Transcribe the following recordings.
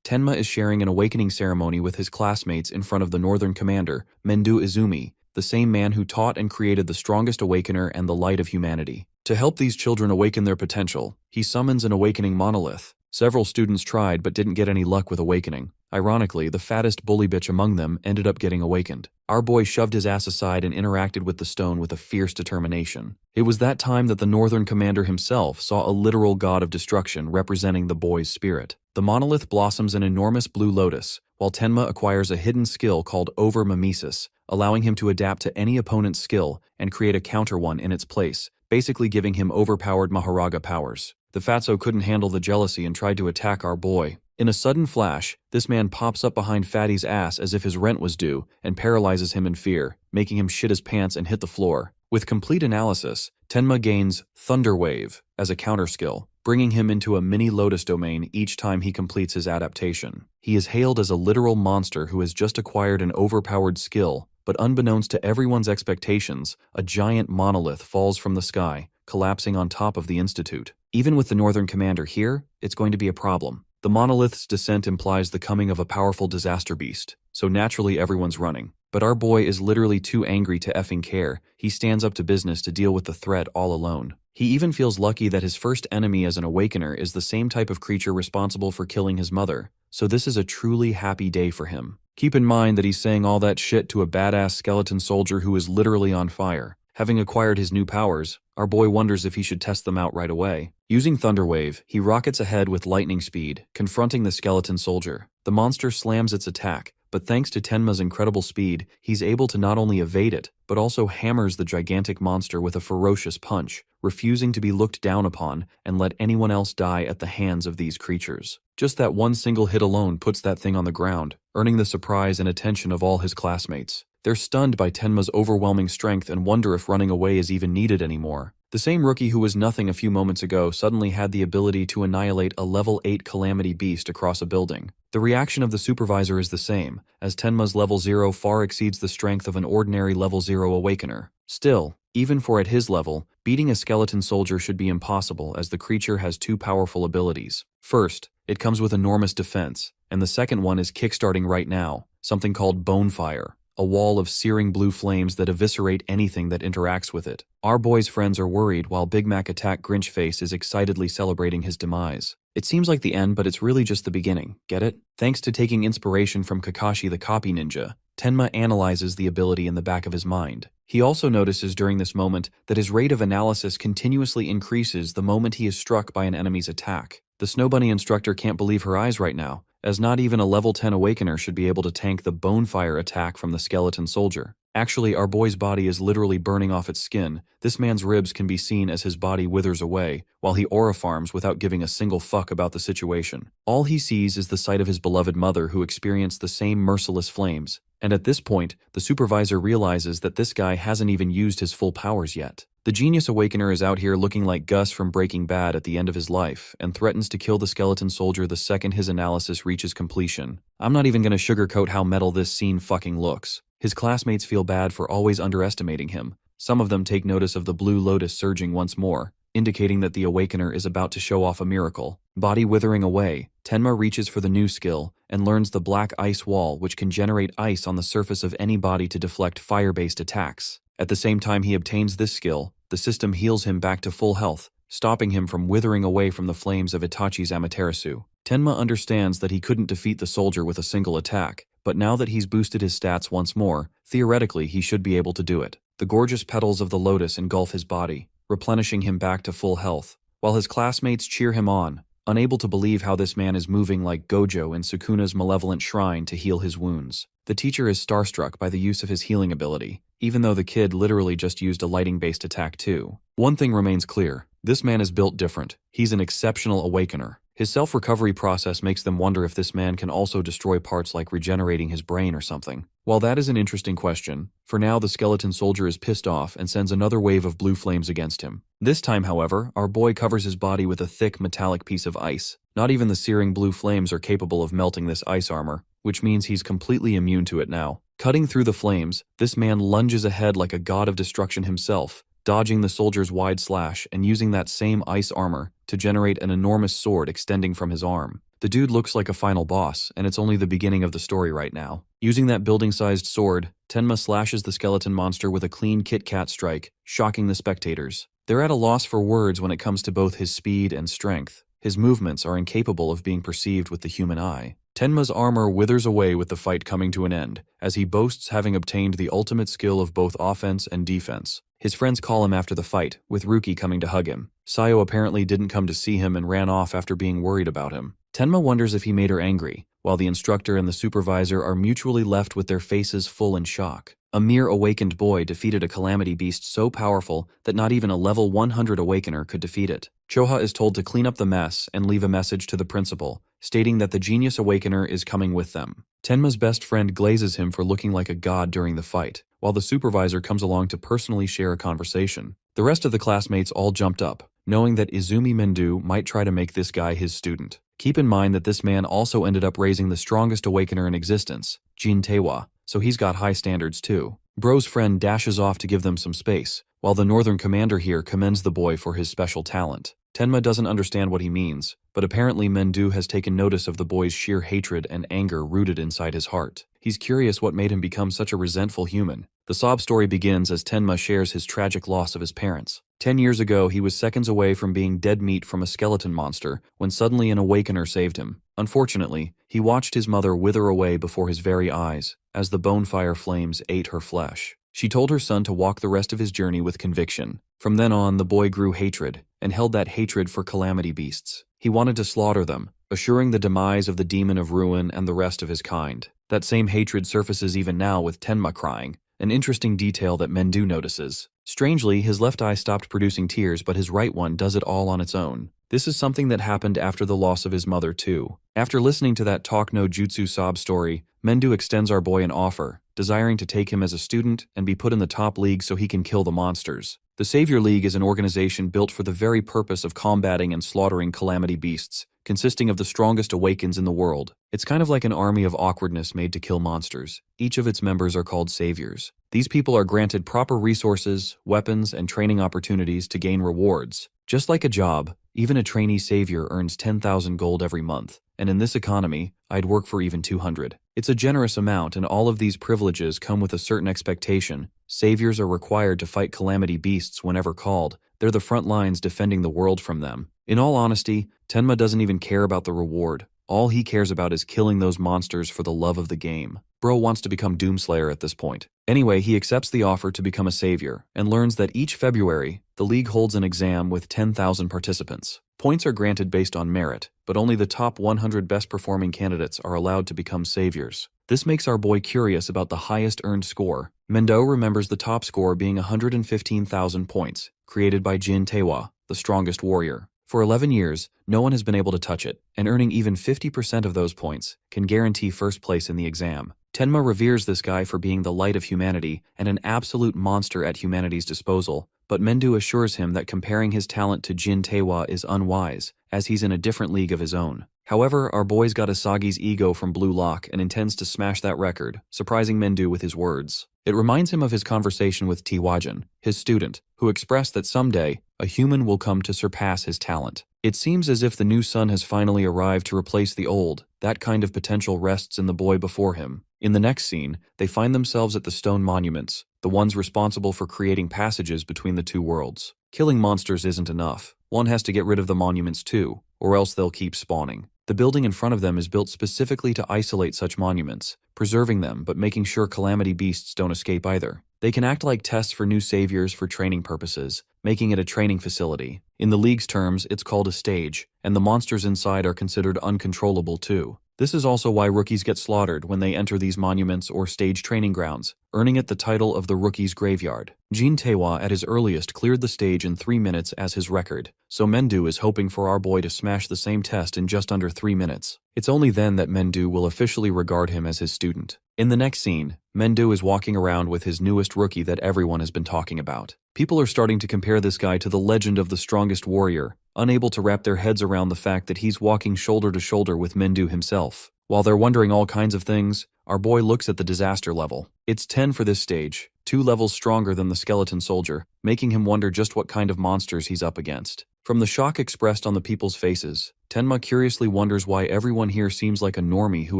Tenma is sharing an awakening ceremony with his classmates in front of the Northern Commander, Mendu Izumi, the same man who taught and created the strongest awakener and the light of humanity. To help these children awaken their potential, he summons an awakening monolith. Several students tried but didn't get any luck with awakening. Ironically, the fattest bully bitch among them ended up getting awakened. Our boy shoved his ass aside and interacted with the stone with a fierce determination. It was that time that the Northern Commander himself saw a literal god of destruction representing the boy's spirit. The monolith blossoms an enormous blue lotus, while Tenma acquires a hidden skill called Over-Mimesis, allowing him to adapt to any opponent's skill and create a counter one in its place, basically giving him overpowered Maharaga powers. The fatso couldn't handle the jealousy and tried to attack our boy. In a sudden flash, this man pops up behind Fatty's ass as if his rent was due and paralyzes him in fear, making him shit his pants and hit the floor. With complete analysis, Tenma gains Thunder Wave as a counter skill, bringing him into a mini Lotus domain each time he completes his adaptation. He is hailed as a literal monster who has just acquired an overpowered skill, but unbeknownst to everyone's expectations, a giant monolith falls from the sky, collapsing on top of the Institute. Even with the Northern Commander here, it's going to be a problem. The monolith's descent implies the coming of a powerful disaster beast, so naturally everyone's running. But our boy is literally too angry to effing care. He stands up to business to deal with the threat all alone. He even feels lucky that his first enemy as an awakener is the same type of creature responsible for killing his mother, so this is a truly happy day for him. Keep in mind that he's saying all that shit to a badass skeleton soldier who is literally on fire. Having acquired his new powers, our boy wonders if he should test them out right away. Using Thunder Wave, he rockets ahead with lightning speed, confronting the skeleton soldier. The monster slams its attack, but thanks to Tenma's incredible speed, he's able to not only evade it, but also hammers the gigantic monster with a ferocious punch, refusing to be looked down upon and let anyone else die at the hands of these creatures. Just that one single hit alone puts that thing on the ground, earning the surprise and attention of all his classmates. They're stunned by Tenma's overwhelming strength and wonder if running away is even needed anymore. The same rookie who was nothing a few moments ago suddenly had the ability to annihilate a level 8 calamity beast across a building. The reaction of the supervisor is the same, as Tenma's level 0 far exceeds the strength of an ordinary level 0 awakener. Still, even for at his level, beating a skeleton soldier should be impossible as the creature has two powerful abilities. First, it comes with enormous defense, and the second one is kickstarting right now, something called Bonefire, a wall of searing blue flames that eviscerate anything that interacts with it. Our boy's friends are worried while Big Mac Attack Grinchface is excitedly celebrating his demise. It seems like the end, but it's really just the beginning, get it? Thanks to taking inspiration from Kakashi the Copy Ninja, Tenma analyzes the ability in the back of his mind. He also notices during this moment that his rate of analysis continuously increases the moment he is struck by an enemy's attack. The Snow Bunny instructor can't believe her eyes right now, as not even a level 10 awakener should be able to tank the Bonefire attack from the skeleton soldier. Actually, our boy's body is literally burning off its skin. This man's ribs can be seen as his body withers away, while he aura farms without giving a single fuck about the situation. All he sees is the sight of his beloved mother who experienced the same merciless flames. And at this point, the supervisor realizes that this guy hasn't even used his full powers yet. The Genius Awakener is out here looking like Gus from Breaking Bad at the end of his life, and threatens to kill the skeleton soldier the second his analysis reaches completion. I'm not even gonna sugarcoat how metal this scene fucking looks. His classmates feel bad for always underestimating him. Some of them take notice of the blue lotus surging once more, indicating that the Awakener is about to show off a miracle. Body withering away, Tenma reaches for the new skill and learns the Black Ice Wall, which can generate ice on the surface of any body to deflect fire-based attacks. At the same time he obtains this skill, the system heals him back to full health, stopping him from withering away from the flames of Itachi's Amaterasu. Tenma understands that he couldn't defeat the soldier with a single attack, but now that he's boosted his stats once more, theoretically he should be able to do it. The gorgeous petals of the lotus engulf his body, replenishing him back to full health, while his classmates cheer him on, unable to believe how this man is moving like Gojo in Sukuna's malevolent shrine to heal his wounds. The teacher is starstruck by the use of his healing ability, even though the kid literally just used a lighting-based attack too. One thing remains clear, this man is built different. He's an exceptional awakener. His self-recovery process makes them wonder if this man can also destroy parts like regenerating his brain or something. While that is an interesting question, for now the skeleton soldier is pissed off and sends another wave of blue flames against him. This time, however, our boy covers his body with a thick metallic piece of ice. Not even the searing blue flames are capable of melting this ice armor, which means he's completely immune to it now. Cutting through the flames, this man lunges ahead like a god of destruction himself, dodging the soldier's wide slash and using that same ice armor to generate an enormous sword extending from his arm. The dude looks like a final boss, and it's only the beginning of the story right now. Using that building-sized sword, Tenma slashes the skeleton monster with a clean Kit Kat strike, shocking the spectators. They're at a loss for words when it comes to both his speed and strength. His movements are incapable of being perceived with the human eye. Tenma's armor withers away with the fight coming to an end, as he boasts having obtained the ultimate skill of both offense and defense. His friends call him after the fight, with Ruki coming to hug him. Sayo apparently didn't come to see him and ran off after being worried about him. Tenma wonders if he made her angry, while the instructor and the supervisor are mutually left with their faces full in shock. A mere awakened boy defeated a calamity beast so powerful that not even a level 100 awakener could defeat it. Choha is told to clean up the mess and leave a message to the principal, stating that the genius awakener is coming with them. Tenma's best friend glazes him for looking like a god during the fight, while the supervisor comes along to personally share a conversation. The rest of the classmates all jumped up, knowing that Izumi Mendu might try to make this guy his student. Keep in mind that this man also ended up raising the strongest awakener in existence, Jin Taewa, so he's got high standards too. Bro's friend dashes off to give them some space, while the Northern Commander here commends the boy for his special talent. Tenma doesn't understand what he means, but apparently Mendu has taken notice of the boy's sheer hatred and anger rooted inside his heart. He's curious what made him become such a resentful human. The sob story begins as Tenma shares his tragic loss of his parents. 10 years ago, he was seconds away from being dead meat from a skeleton monster when suddenly an awakener saved him. Unfortunately, he watched his mother wither away before his very eyes as the bonefire flames ate her flesh. She told her son to walk the rest of his journey with conviction. From then on, the boy grew hatred, and held that hatred for calamity beasts. He wanted to slaughter them, assuring the demise of the demon of ruin and the rest of his kind. That same hatred surfaces even now with Tenma crying, an interesting detail that Mendu notices. Strangely, his left eye stopped producing tears, but his right one does it all on its own. This is something that happened after the loss of his mother too. After listening to that talk no jutsu sob story, Mendu extends our boy an offer, desiring to take him as a student and be put in the top league so he can kill the monsters. The Savior League is an organization built for the very purpose of combating and slaughtering calamity beasts, consisting of the strongest awakens in the world. It's kind of like an army of awkwardness made to kill monsters. Each of its members are called saviors. These people are granted proper resources, weapons, and training opportunities to gain rewards. Just like a job, even a trainee savior earns 10,000 gold every month, and in this economy, I'd work for even 200. It's a generous amount, and all of these privileges come with a certain expectation. Saviors are required to fight calamity beasts whenever called. They're the front lines defending the world from them. In all honesty, Tenma doesn't even care about the reward. All he cares about is killing those monsters for the love of the game. Bro wants to become Doomslayer at this point. Anyway, he accepts the offer to become a savior, and learns that each February, the league holds an exam with 10,000 participants. Points are granted based on merit, but only the top 100 best-performing candidates are allowed to become saviors. This makes our boy curious about the highest earned score. Mendo remembers the top score being 115,000 points, created by Jin Taewa, the strongest warrior. For 11 years, no one has been able to touch it, and earning even 50% of those points can guarantee first place in the exam. Tenma reveres this guy for being the light of humanity and an absolute monster at humanity's disposal, but Mendu assures him that comparing his talent to Jin Taewa is unwise, as he's in a different league of his own. However, our boy's got Asagi's ego from Blue Lock and intends to smash that record, surprising Mendu with his words. It reminds him of his conversation with Tiwajin, his student, who expressed that someday, a human will come to surpass his talent. It seems as if the new sun has finally arrived to replace the old. That kind of potential rests in the boy before him. In the next scene, they find themselves at the stone monuments, the ones responsible for creating passages between the two worlds. Killing monsters isn't enough. One has to get rid of the monuments too, or else they'll keep spawning. The building in front of them is built specifically to isolate such monuments, preserving them but making sure calamity beasts don't escape either. They can act like tests for new saviors for training purposes, making it a training facility. In the League's terms, it's called a stage, and the monsters inside are considered uncontrollable too. This is also why rookies get slaughtered when they enter these monuments or stage training grounds, earning it the title of the Rookie's Graveyard. Jin Taewa at his earliest cleared the stage in 3 minutes as his record, so Mendu is hoping for our boy to smash the same test in just under 3 minutes. It's only then that Mendu will officially regard him as his student. In the next scene, Mendu is walking around with his newest rookie that everyone has been talking about. People are starting to compare this guy to the legend of the strongest warrior, unable to wrap their heads around the fact that he's walking shoulder to shoulder with Mendu himself. While they're wondering all kinds of things, our boy looks at the disaster level. It's 10 for this stage, 2 levels stronger than the skeleton soldier, making him wonder just what kind of monsters he's up against. From the shock expressed on the people's faces, Tenma curiously wonders why everyone here seems like a normie who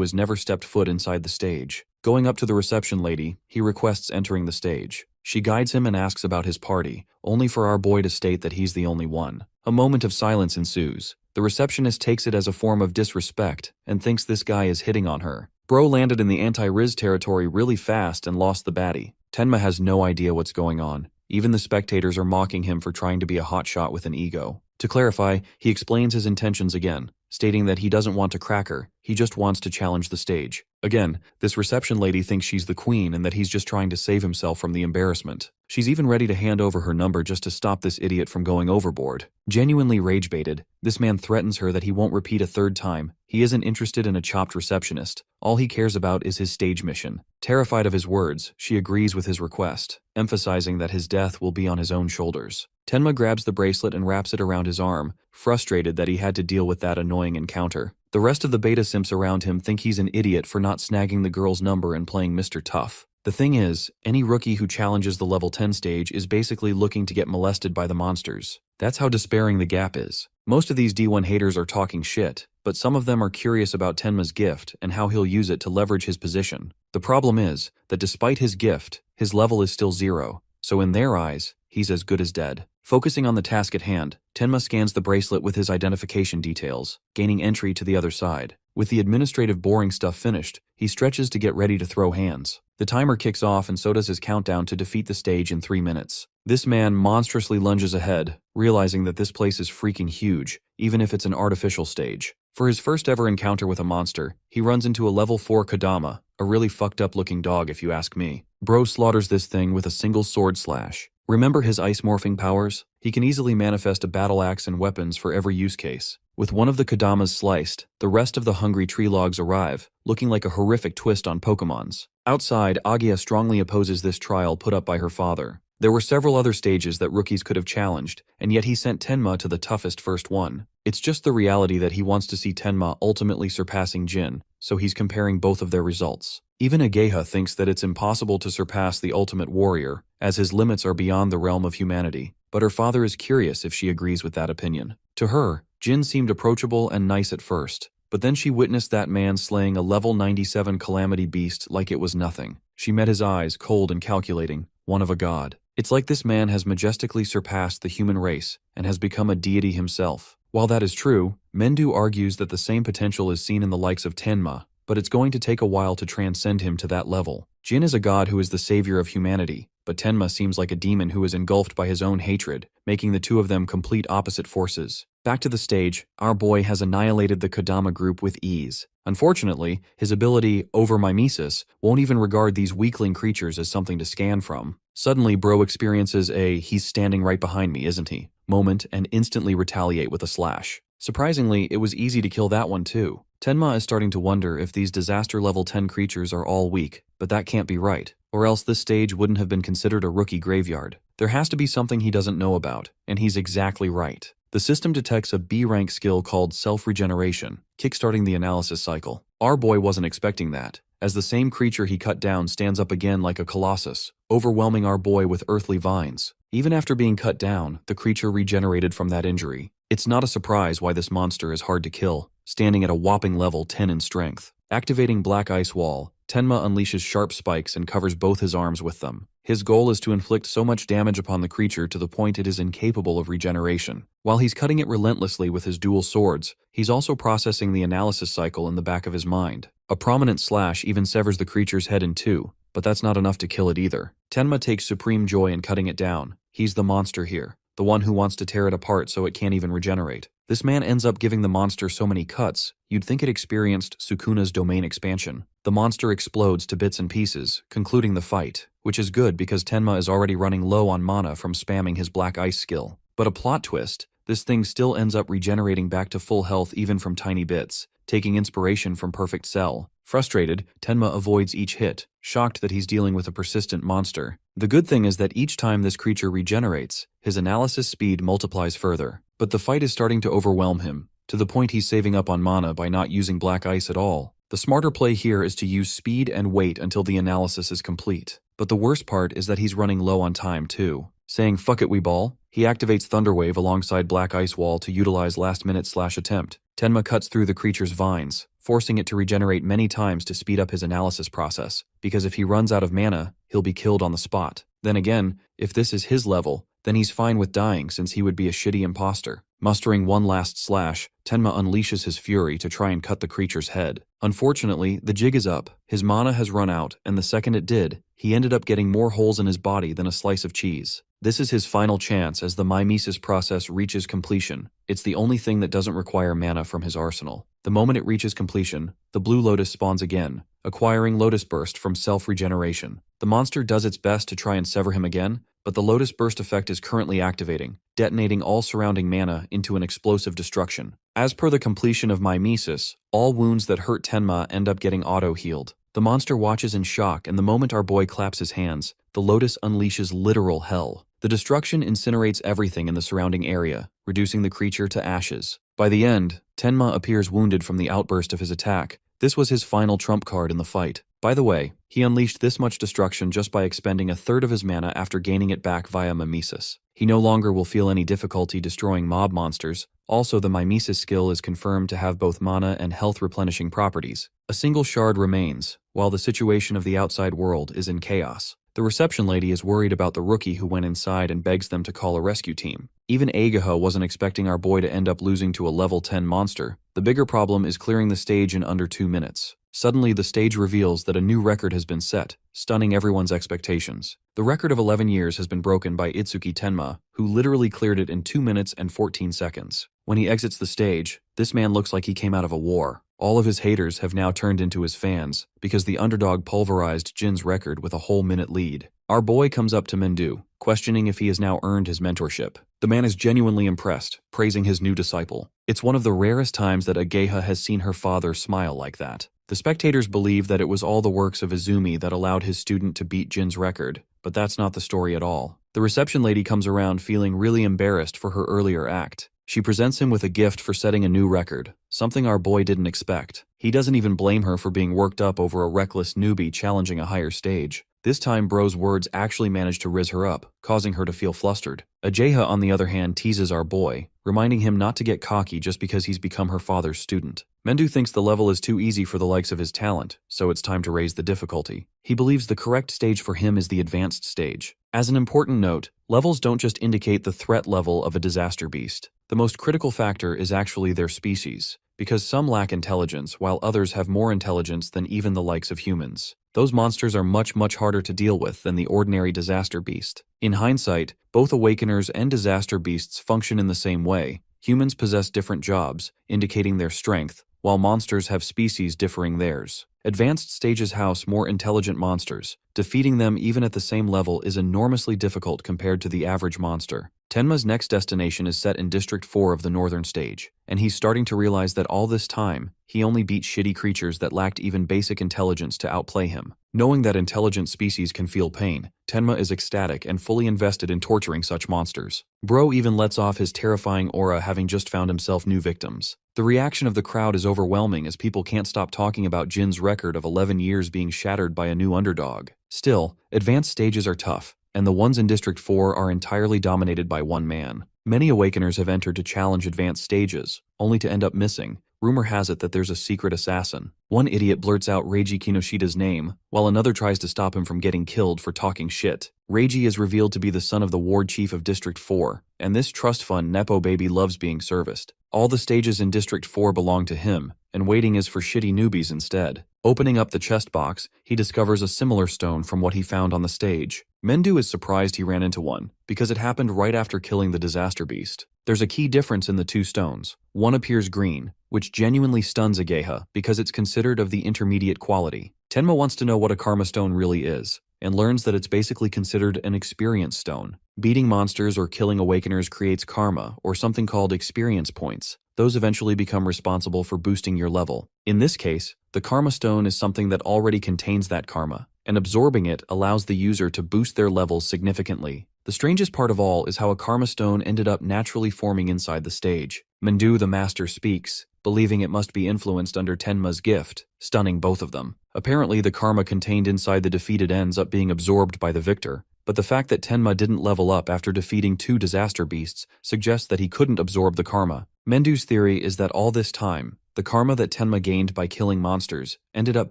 has never stepped foot inside the stage. Going up to the reception lady, he requests entering the stage. She guides him and asks about his party, only for our boy to state that he's the only one. A moment of silence ensues. The receptionist takes it as a form of disrespect and thinks this guy is hitting on her. Bro landed in the anti-Riz territory really fast and lost the baddie. Tenma has no idea what's going on. Even the spectators are mocking him for trying to be a hotshot with an ego. To clarify, he explains his intentions again, stating that he doesn't want to crack her, he just wants to challenge the stage. Again, this reception lady thinks she's the queen and that he's just trying to save himself from the embarrassment. She's even ready to hand over her number just to stop this idiot from going overboard. Genuinely rage-baited, this man threatens her that he won't repeat a third time. He isn't interested in a chopped receptionist. All he cares about is his stage mission. Terrified of his words, she agrees with his request, emphasizing that his death will be on his own shoulders. Tenma grabs the bracelet and wraps it around his arm, frustrated that he had to deal with that annoying encounter. The rest of the beta simps around him think he's an idiot for not snagging the girl's number and playing Mr. Tough. The thing is, any rookie who challenges the level 10 stage is basically looking to get molested by the monsters. That's how despairing the gap is. Most of these D1 haters are talking shit, but some of them are curious about Tenma's gift and how he'll use it to leverage his position. The problem is that despite his gift, his level is still 0, so in their eyes, he's as good as dead. Focusing on the task at hand, Tenma scans the bracelet with his identification details, gaining entry to the other side. With the administrative boring stuff finished, he stretches to get ready to throw hands. The timer kicks off and so does his countdown to defeat the stage in 3 minutes. This man monstrously lunges ahead, realizing that this place is freaking huge, even if it's an artificial stage. For his first ever encounter with a monster, he runs into a level 4 Kodama, a really fucked up looking dog if you ask me. Bro slaughters this thing with a single sword slash. Remember his ice morphing powers? He can easily manifest a battle axe and weapons for every use case. With one of the Kodamas sliced, the rest of the hungry tree logs arrive, looking like a horrific twist on Pokemon's. Outside, Agia strongly opposes this trial put up by her father. There were several other stages that rookies could have challenged, and yet he sent Tenma to the toughest first one. It's just the reality that he wants to see Tenma ultimately surpassing Jin, so he's comparing both of their results. Even Ageha thinks that it's impossible to surpass the ultimate warrior, as his limits are beyond the realm of humanity, but her father is curious if she agrees with that opinion. To her, Jin seemed approachable and nice at first, but then she witnessed that man slaying a level 97 calamity beast like it was nothing. She met his eyes, cold and calculating, one of a god. It's like this man has majestically surpassed the human race and has become a deity himself. While that is true, Mendu argues that the same potential is seen in the likes of Tenma, but it's going to take a while to transcend him to that level. Jin is a god who is the savior of humanity, but Tenma seems like a demon who is engulfed by his own hatred, making the two of them complete opposite forces. Back to the stage, our boy has annihilated the Kodama group with ease. Unfortunately, his ability, Overmimesis, won't even regard these weakling creatures as something to scan from. Suddenly, Bro experiences a "he's standing right behind me, isn't he?" moment and instantly retaliate with a slash. Surprisingly, it was easy to kill that one too. Tenma is starting to wonder if these disaster level 10 creatures are all weak, but that can't be right, or else this stage wouldn't have been considered a rookie graveyard. There has to be something he doesn't know about, and he's exactly right. The system detects a B-rank skill called self-regeneration, kickstarting the analysis cycle. Our boy wasn't expecting that, as the same creature he cut down stands up again like a colossus, overwhelming our boy with earthly vines. Even after being cut down, the creature regenerated from that injury. It's not a surprise why this monster is hard to kill, standing at a whopping level 10 in strength. Activating Black Ice Wall, Tenma unleashes sharp spikes and covers both his arms with them. His goal is to inflict so much damage upon the creature to the point it is incapable of regeneration. While he's cutting it relentlessly with his dual swords, he's also processing the analysis cycle in the back of his mind. A prominent slash even severs the creature's head in two, but that's not enough to kill it either. Tenma takes supreme joy in cutting it down. He's the monster here, the one who wants to tear it apart so it can't even regenerate. This man ends up giving the monster so many cuts, you'd think it experienced Sukuna's domain expansion. The monster explodes to bits and pieces, concluding the fight, which is good because Tenma is already running low on mana from spamming his Black Ice skill. But a plot twist, this thing still ends up regenerating back to full health even from tiny bits, taking inspiration from Perfect Cell. Frustrated, Tenma avoids each hit, shocked that he's dealing with a persistent monster. The good thing is that each time this creature regenerates, his analysis speed multiplies further. But the fight is starting to overwhelm him, to the point he's saving up on mana by not using Black Ice at all. The smarter play here is to use speed and wait until the analysis is complete. But the worst part is that he's running low on time too. Saying fuck it we ball, he activates Thunderwave alongside Black Ice Wall to utilize last-minute/attempt. Tenma cuts through the creature's vines, forcing it to regenerate many times to speed up his analysis process, because if he runs out of mana, he'll be killed on the spot. Then again, if this is his level, then he's fine with dying since he would be a shitty imposter. Mustering one last slash, Tenma unleashes his fury to try and cut the creature's head. Unfortunately, the jig is up, his mana has run out, and the second it did, he ended up getting more holes in his body than a slice of cheese. This is his final chance as the mimesis process reaches completion. It's the only thing that doesn't require mana from his arsenal. The moment it reaches completion, the Blue Lotus spawns again, acquiring Lotus Burst from self-regeneration. The monster does its best to try and sever him again, but the Lotus Burst effect is currently activating, detonating all surrounding mana into an explosive destruction. As per the completion of mimesis, all wounds that hurt Tenma end up getting auto-healed. The monster watches in shock, and the moment our boy claps his hands, the Lotus unleashes literal hell. The destruction incinerates everything in the surrounding area, reducing the creature to ashes. By the end, Tenma appears wounded from the outburst of his attack. This was his final trump card in the fight. By the way, he unleashed this much destruction just by expending a third of his mana after gaining it back via mimesis. He no longer will feel any difficulty destroying mob monsters. Also, the mimesis skill is confirmed to have both mana and health replenishing properties. A single shard remains, while the situation of the outside world is in chaos. The reception lady is worried about the rookie who went inside and begs them to call a rescue team. Even Agaha wasn't expecting our boy to end up losing to a level 10 monster. The bigger problem is clearing the stage in under 2 minutes. Suddenly, the stage reveals that a new record has been set, stunning everyone's expectations. The record of 11 years has been broken by Itsuki Tenma, who literally cleared it in 2 minutes and 14 seconds. When he exits the stage, this man looks like he came out of a war. All of his haters have now turned into his fans, because the underdog pulverized Jin's record with a whole minute lead. Our boy comes up to Mendu, questioning if he has now earned his mentorship. The man is genuinely impressed, praising his new disciple. It's one of the rarest times that Ageha has seen her father smile like that. The spectators believe that it was all the works of Izumi that allowed his student to beat Jin's record, but that's not the story at all. The reception lady comes around feeling really embarrassed for her earlier act. She presents him with a gift for setting a new record, something our boy didn't expect. He doesn't even blame her for being worked up over a reckless newbie challenging a higher stage. This time, Bro's words actually manage to riz her up, causing her to feel flustered. Ajeha, on the other hand, teases our boy, reminding him not to get cocky just because he's become her father's student. Mendu thinks the level is too easy for the likes of his talent, so it's time to raise the difficulty. He believes the correct stage for him is the advanced stage. As an important note, levels don't just indicate the threat level of a disaster beast. The most critical factor is actually their species, because some lack intelligence while others have more intelligence than even the likes of humans. Those monsters are much harder to deal with than the ordinary disaster beast. In hindsight, both awakeners and disaster beasts function in the same way. Humans possess different jobs, indicating their strength, while monsters have species differing theirs. Advanced stages house more intelligent monsters. Defeating them even at the same level is enormously difficult compared to the average monster. Tenma's next destination is set in District 4 of the Northern Stage, and he's starting to realize that all this time, he only beat shitty creatures that lacked even basic intelligence to outplay him. Knowing that intelligent species can feel pain, Tenma is ecstatic and fully invested in torturing such monsters. Bro even lets off his terrifying aura, having just found himself new victims. The reaction of the crowd is overwhelming as people can't stop talking about Jin's record of 11 years being shattered by a new underdog. Still, advanced stages are tough, and the ones in District 4 are entirely dominated by one man. Many Awakeners have entered to challenge advanced stages, only to end up missing. Rumor has it that there's a secret assassin. One idiot blurts out Reiji Kinoshida's name, while another tries to stop him from getting killed for talking shit. Reiji is revealed to be the son of the ward chief of District 4, and this trust fund Nepo baby loves being serviced. All the stages in District 4 belong to him, and waiting is for shitty newbies instead. Opening up the chest box, he discovers a similar stone from what he found on the stage. Mendu is surprised he ran into one, because it happened right after killing the disaster beast. There's a key difference in the two stones. One appears green, which genuinely stuns Ageha because it's considered of the intermediate quality. Tenma wants to know what a karma stone really is, and learns that it's basically considered an experience stone. Beating monsters or killing awakeners creates karma, or something called experience points. Those eventually become responsible for boosting your level. In this case, the karma stone is something that already contains that karma, and absorbing it allows the user to boost their levels significantly. The strangest part of all is how a karma stone ended up naturally forming inside the stage. Mendu the master speaks, believing it must be influenced under Tenma's gift, stunning both of them. Apparently, the karma contained inside the defeated ends up being absorbed by the victor, but the fact that Tenma didn't level up after defeating 2 disaster beasts suggests that he couldn't absorb the karma. Mendu's theory is that all this time, the karma that Tenma gained by killing monsters ended up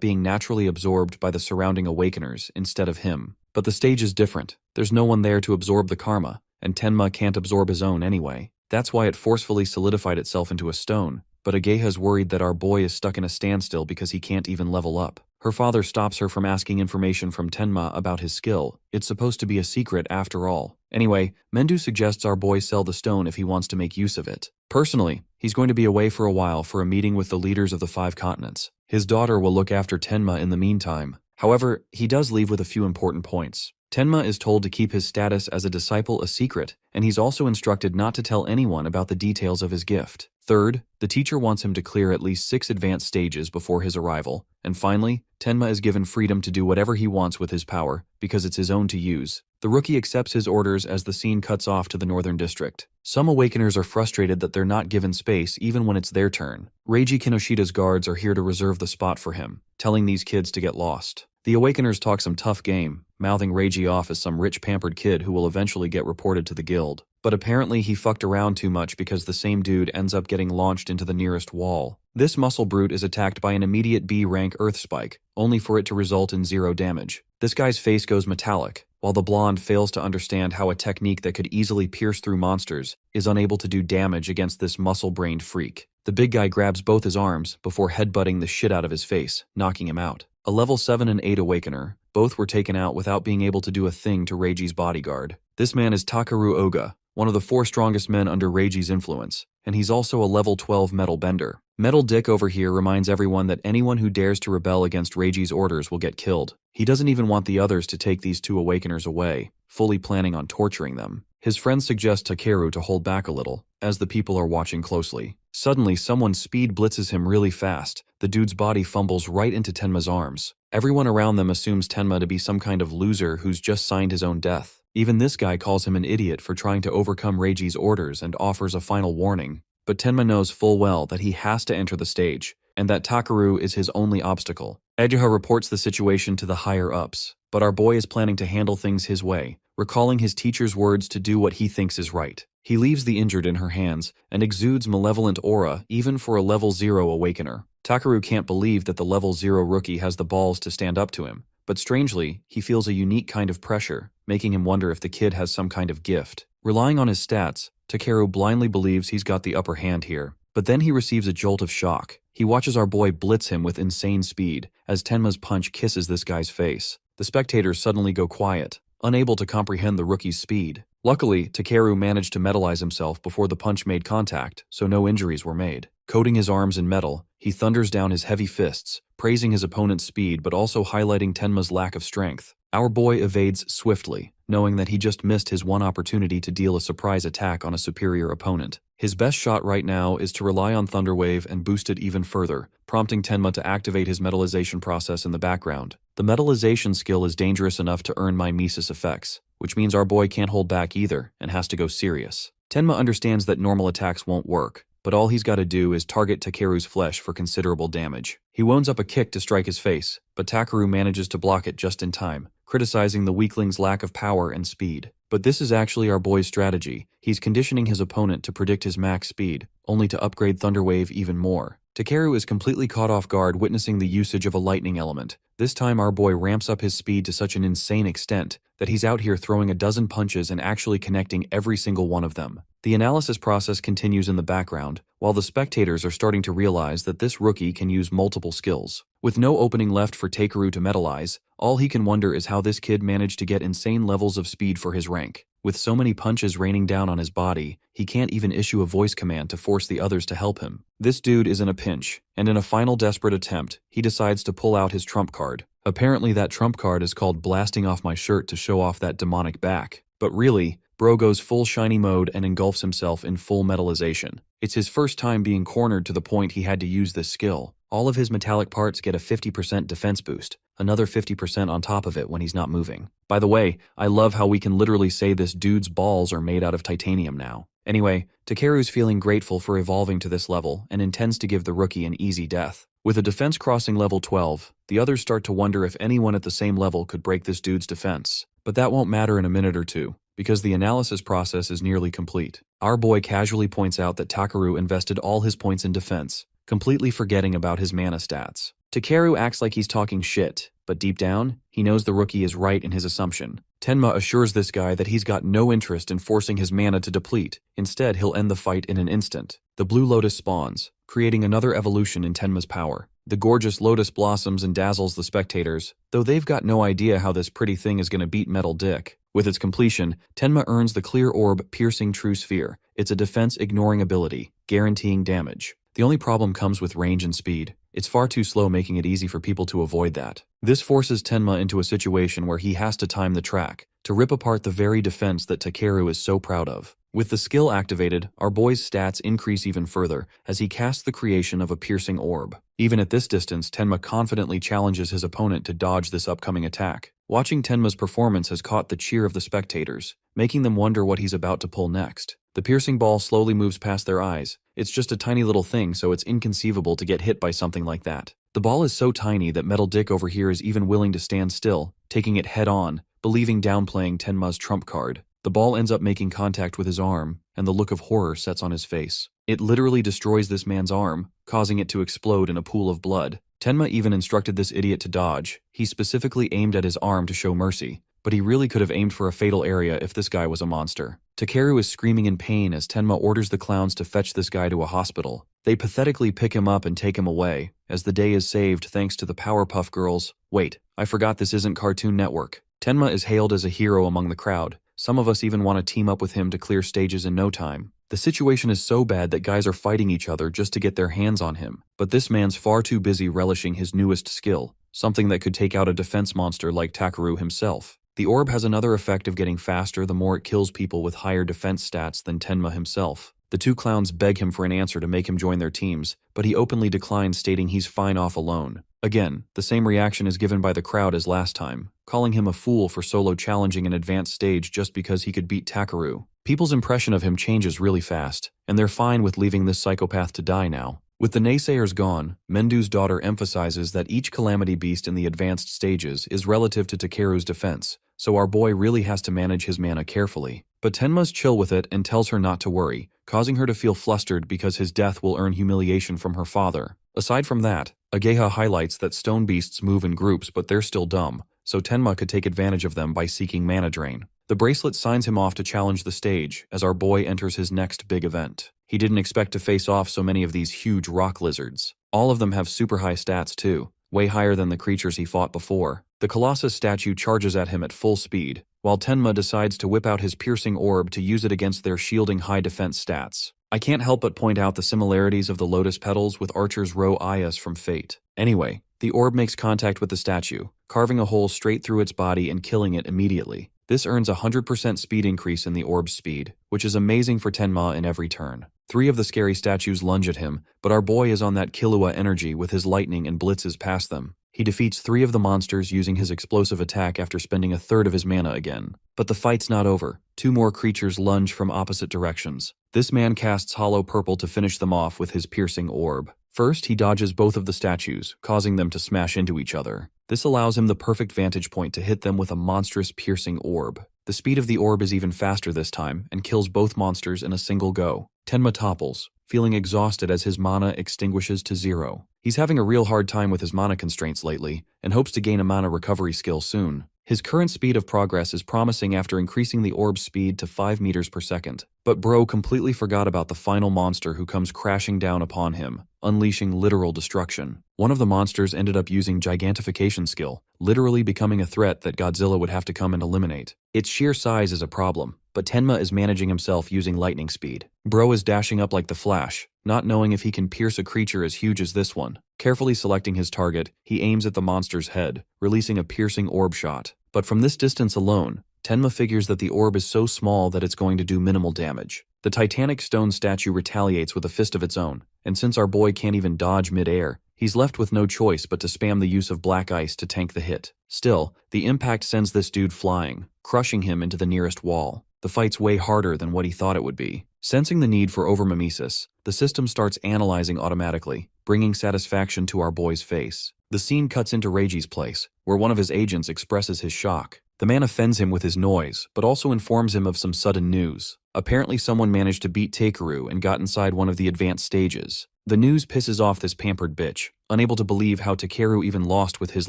being naturally absorbed by the surrounding awakeners instead of him. But the stage is different. There's no one there to absorb the karma, and Tenma can't absorb his own anyway. That's why it forcefully solidified itself into a stone. But Ageha's worried that our boy is stuck in a standstill because he can't even level up. Her father stops her from asking information from Tenma about his skill. It's supposed to be a secret after all. Anyway, Mendu suggests our boy sell the stone if he wants to make use of it. Personally, he's going to be away for a while for a meeting with the leaders of the 5 continents. His daughter will look after Tenma in the meantime. However, he does leave with a few important points. Tenma is told to keep his status as a disciple a secret, and he's also instructed not to tell anyone about the details of his gift. Third, the teacher wants him to clear at least 6 advanced stages before his arrival. And finally, Tenma is given freedom to do whatever he wants with his power, because it's his own to use. The rookie accepts his orders as the scene cuts off to the Northern District. Some Awakeners are frustrated that they're not given space even when it's their turn. Reiji Kinoshida's guards are here to reserve the spot for him, telling these kids to get lost. The Awakeners talk some tough game, mouthing Reiji off as some rich pampered kid who will eventually get reported to the guild. But apparently he fucked around too much because the same dude ends up getting launched into the nearest wall. This muscle brute is attacked by an immediate B-rank earth spike, only for it to result in 0 damage. This guy's face goes metallic, while the blonde fails to understand how a technique that could easily pierce through monsters is unable to do damage against this muscle-brained freak. The big guy grabs both his arms before headbutting the shit out of his face, knocking him out. A level 7 and 8 Awakener, both were taken out without being able to do a thing to Reiji's bodyguard. This man is Takaru Oga, one of the 4 strongest men under Reiji's influence, and he's also a level 12 metal bender. Metal Dick over here reminds everyone that anyone who dares to rebel against Reiji's orders will get killed. He doesn't even want the others to take these 2 Awakeners away, fully planning on torturing them. His friends suggest Takeru to hold back a little, as the people are watching closely. Suddenly, someone speed blitzes him really fast. The dude's body fumbles right into Tenma's arms. Everyone around them assumes Tenma to be some kind of loser who's just signed his own death. Even this guy calls him an idiot for trying to overcome Reiji's orders and offers a final warning. But Tenma knows full well that he has to enter the stage, and that Takaru is his only obstacle. Ejiha reports the situation to the higher-ups, but our boy is planning to handle things his way, recalling his teacher's words to do what he thinks is right. He leaves the injured in her hands and exudes malevolent aura even for a level 0 Awakener. Takaru can't believe that the level 0 rookie has the balls to stand up to him, but strangely, he feels a unique kind of pressure, making him wonder if the kid has some kind of gift. Relying on his stats, Takeru blindly believes he's got the upper hand here, but then he receives a jolt of shock. He watches our boy blitz him with insane speed as Tenma's punch kisses this guy's face. The spectators suddenly go quiet, unable to comprehend the rookie's speed. Luckily, Takeru managed to metalize himself before the punch made contact, so no injuries were made. Coating his arms in metal, he thunders down his heavy fists, praising his opponent's speed but also highlighting Tenma's lack of strength. Our boy evades swiftly, knowing that he just missed his one opportunity to deal a surprise attack on a superior opponent. His best shot right now is to rely on Thunderwave and boost it even further, prompting Tenma to activate his metallization process in the background. The metallization skill is dangerous enough to earn mimesis effects, which means our boy can't hold back either and has to go serious. Tenma understands that normal attacks won't work, but all he's got to do is target Takeru's flesh for considerable damage. He wounds up a kick to strike his face, but Takeru manages to block it just in time, criticizing the weakling's lack of power and speed. But this is actually our boy's strategy. He's conditioning his opponent to predict his max speed, only to upgrade Thunderwave even more. Takeru is completely caught off guard witnessing the usage of a lightning element. This time our boy ramps up his speed to such an insane extent that he's out here throwing a dozen punches and actually connecting every single one of them. The analysis process continues in the background, while the spectators are starting to realize that this rookie can use multiple skills. With no opening left for Takeru to metalize, all he can wonder is how this kid managed to get insane levels of speed for his rank. With so many punches raining down on his body, he can't even issue a voice command to force the others to help him. This dude is in a pinch, and in a final desperate attempt, he decides to pull out his trump card. Apparently that trump card is called blasting off my shirt to show off that demonic back. But really, bro goes full shiny mode and engulfs himself in full metallization. It's his first time being cornered to the point he had to use this skill. All of his metallic parts get a 50% defense boost, another 50% on top of it when he's not moving. By the way, I love how we can literally say this dude's balls are made out of titanium now. Anyway, Takeru's feeling grateful for evolving to this level and intends to give the rookie an easy death. With a defense crossing level 12, the others start to wonder if anyone at the same level could break this dude's defense. But that won't matter in a minute or two, because the analysis process is nearly complete. Our boy casually points out that Takeru invested all his points in defense, completely forgetting about his mana stats. Takeru acts like he's talking shit, but deep down, he knows the rookie is right in his assumption. Tenma assures this guy that he's got no interest in forcing his mana to deplete. Instead, he'll end the fight in an instant. The Blue Lotus spawns, creating another evolution in Tenma's power. The gorgeous lotus blossoms and dazzles the spectators, though they've got no idea how this pretty thing is going to beat Metal Dick. With its completion, Tenma earns the Clear Orb Piercing True Sphere. It's a defense-ignoring ability, guaranteeing damage. The only problem comes with range and speed. It's far too slow, making it easy for people to avoid that. This forces Tenma into a situation where he has to time the track, to rip apart the very defense that Takeru is so proud of. With the skill activated, our boy's stats increase even further as he casts the creation of a piercing orb. Even at this distance, Tenma confidently challenges his opponent to dodge this upcoming attack. Watching Tenma's performance has caught the cheer of the spectators, making them wonder what he's about to pull next. The piercing ball slowly moves past their eyes. It's just a tiny little thing, so it's inconceivable to get hit by something like that. The ball is so tiny that Metal Dick over here is even willing to stand still, taking it head on, believing downplaying Tenma's trump card. The ball ends up making contact with his arm, and the look of horror sets on his face. It literally destroys this man's arm, causing it to explode in a pool of blood. Tenma even instructed this idiot to dodge. He specifically aimed at his arm to show mercy, but he really could have aimed for a fatal area if this guy was a monster. Takeru is screaming in pain as Tenma orders the clowns to fetch this guy to a hospital. They pathetically pick him up and take him away, as the day is saved thanks to the Powerpuff Girls. Wait, I forgot this isn't Cartoon Network. Tenma is hailed as a hero among the crowd. Some of us even want to team up with him to clear stages in no time. The situation is so bad that guys are fighting each other just to get their hands on him. But this man's far too busy relishing his newest skill, something that could take out a defense monster like Takeru himself. The orb has another effect of getting faster the more it kills people with higher defense stats than Tenma himself. The two clowns beg him for an answer to make him join their teams, but he openly declines, stating he's fine off alone. Again, the same reaction is given by the crowd as last time, calling him a fool for solo challenging an advanced stage just because he could beat Takeru. People's impression of him changes really fast, and they're fine with leaving this psychopath to die now. With the naysayers gone, Mendu's daughter emphasizes that each calamity beast in the advanced stages is relative to Takeru's defense, so our boy really has to manage his mana carefully. But Tenma's chill with it and tells her not to worry, causing her to feel flustered because his death will earn humiliation from her father. Aside from that, Ageha highlights that stone beasts move in groups, but they're still dumb, so Tenma could take advantage of them by seeking mana drain. The bracelet signs him off to challenge the stage as our boy enters his next big event. He didn't expect to face off so many of these huge rock lizards. All of them have super high stats too, way higher than the creatures he fought before. The Colossus statue charges at him at full speed, while Tenma decides to whip out his piercing orb to use it against their shielding high defense stats. I can't help but point out the similarities of the lotus petals with Archer's Ro Ayas from Fate. Anyway, the orb makes contact with the statue, carving a hole straight through its body and killing it immediately. This earns a 100% speed increase in the orb's speed, which is amazing for Tenma in every turn. 3 of the scary statues lunge at him, but our boy is on that Killua energy with his lightning and blitzes past them. He defeats 3 of the monsters using his explosive attack after spending a third of his mana again. But the fight's not over. 2 more creatures lunge from opposite directions. This man casts Hollow Purple to finish them off with his piercing orb. First, he dodges both of the statues, causing them to smash into each other. This allows him the perfect vantage point to hit them with a monstrous piercing orb. The speed of the orb is even faster this time, and kills both monsters in a single go. Tenma topples, feeling exhausted as his mana extinguishes to 0. He's having a real hard time with his mana constraints lately, and hopes to gain a mana recovery skill soon. His current speed of progress is promising after increasing the orb's speed to 5 meters per second. But bro completely forgot about the final monster who comes crashing down upon him, unleashing literal destruction. One of the monsters ended up using Gigantification skill, literally becoming a threat that Godzilla would have to come and eliminate. Its sheer size is a problem, but Tenma is managing himself using lightning speed. Bro is dashing up like the Flash, not knowing if he can pierce a creature as huge as this one. Carefully selecting his target, he aims at the monster's head, releasing a piercing orb shot. But from this distance alone, Tenma figures that the orb is so small that it's going to do minimal damage. The Titanic stone statue retaliates with a fist of its own, and since our boy can't even dodge mid-air, he's left with no choice but to spam the use of black ice to tank the hit. Still, the impact sends this dude flying, crushing him into the nearest wall. The fight's way harder than what he thought it would be. Sensing the need for overmimesis, the system starts analyzing automatically, bringing satisfaction to our boy's face. The scene cuts into Reiji's place, where one of his agents expresses his shock. The man offends him with his noise, but also informs him of some sudden news. Apparently someone managed to beat Takeru and got inside one of the advanced stages. The news pisses off this pampered bitch, unable to believe how Takeru even lost with his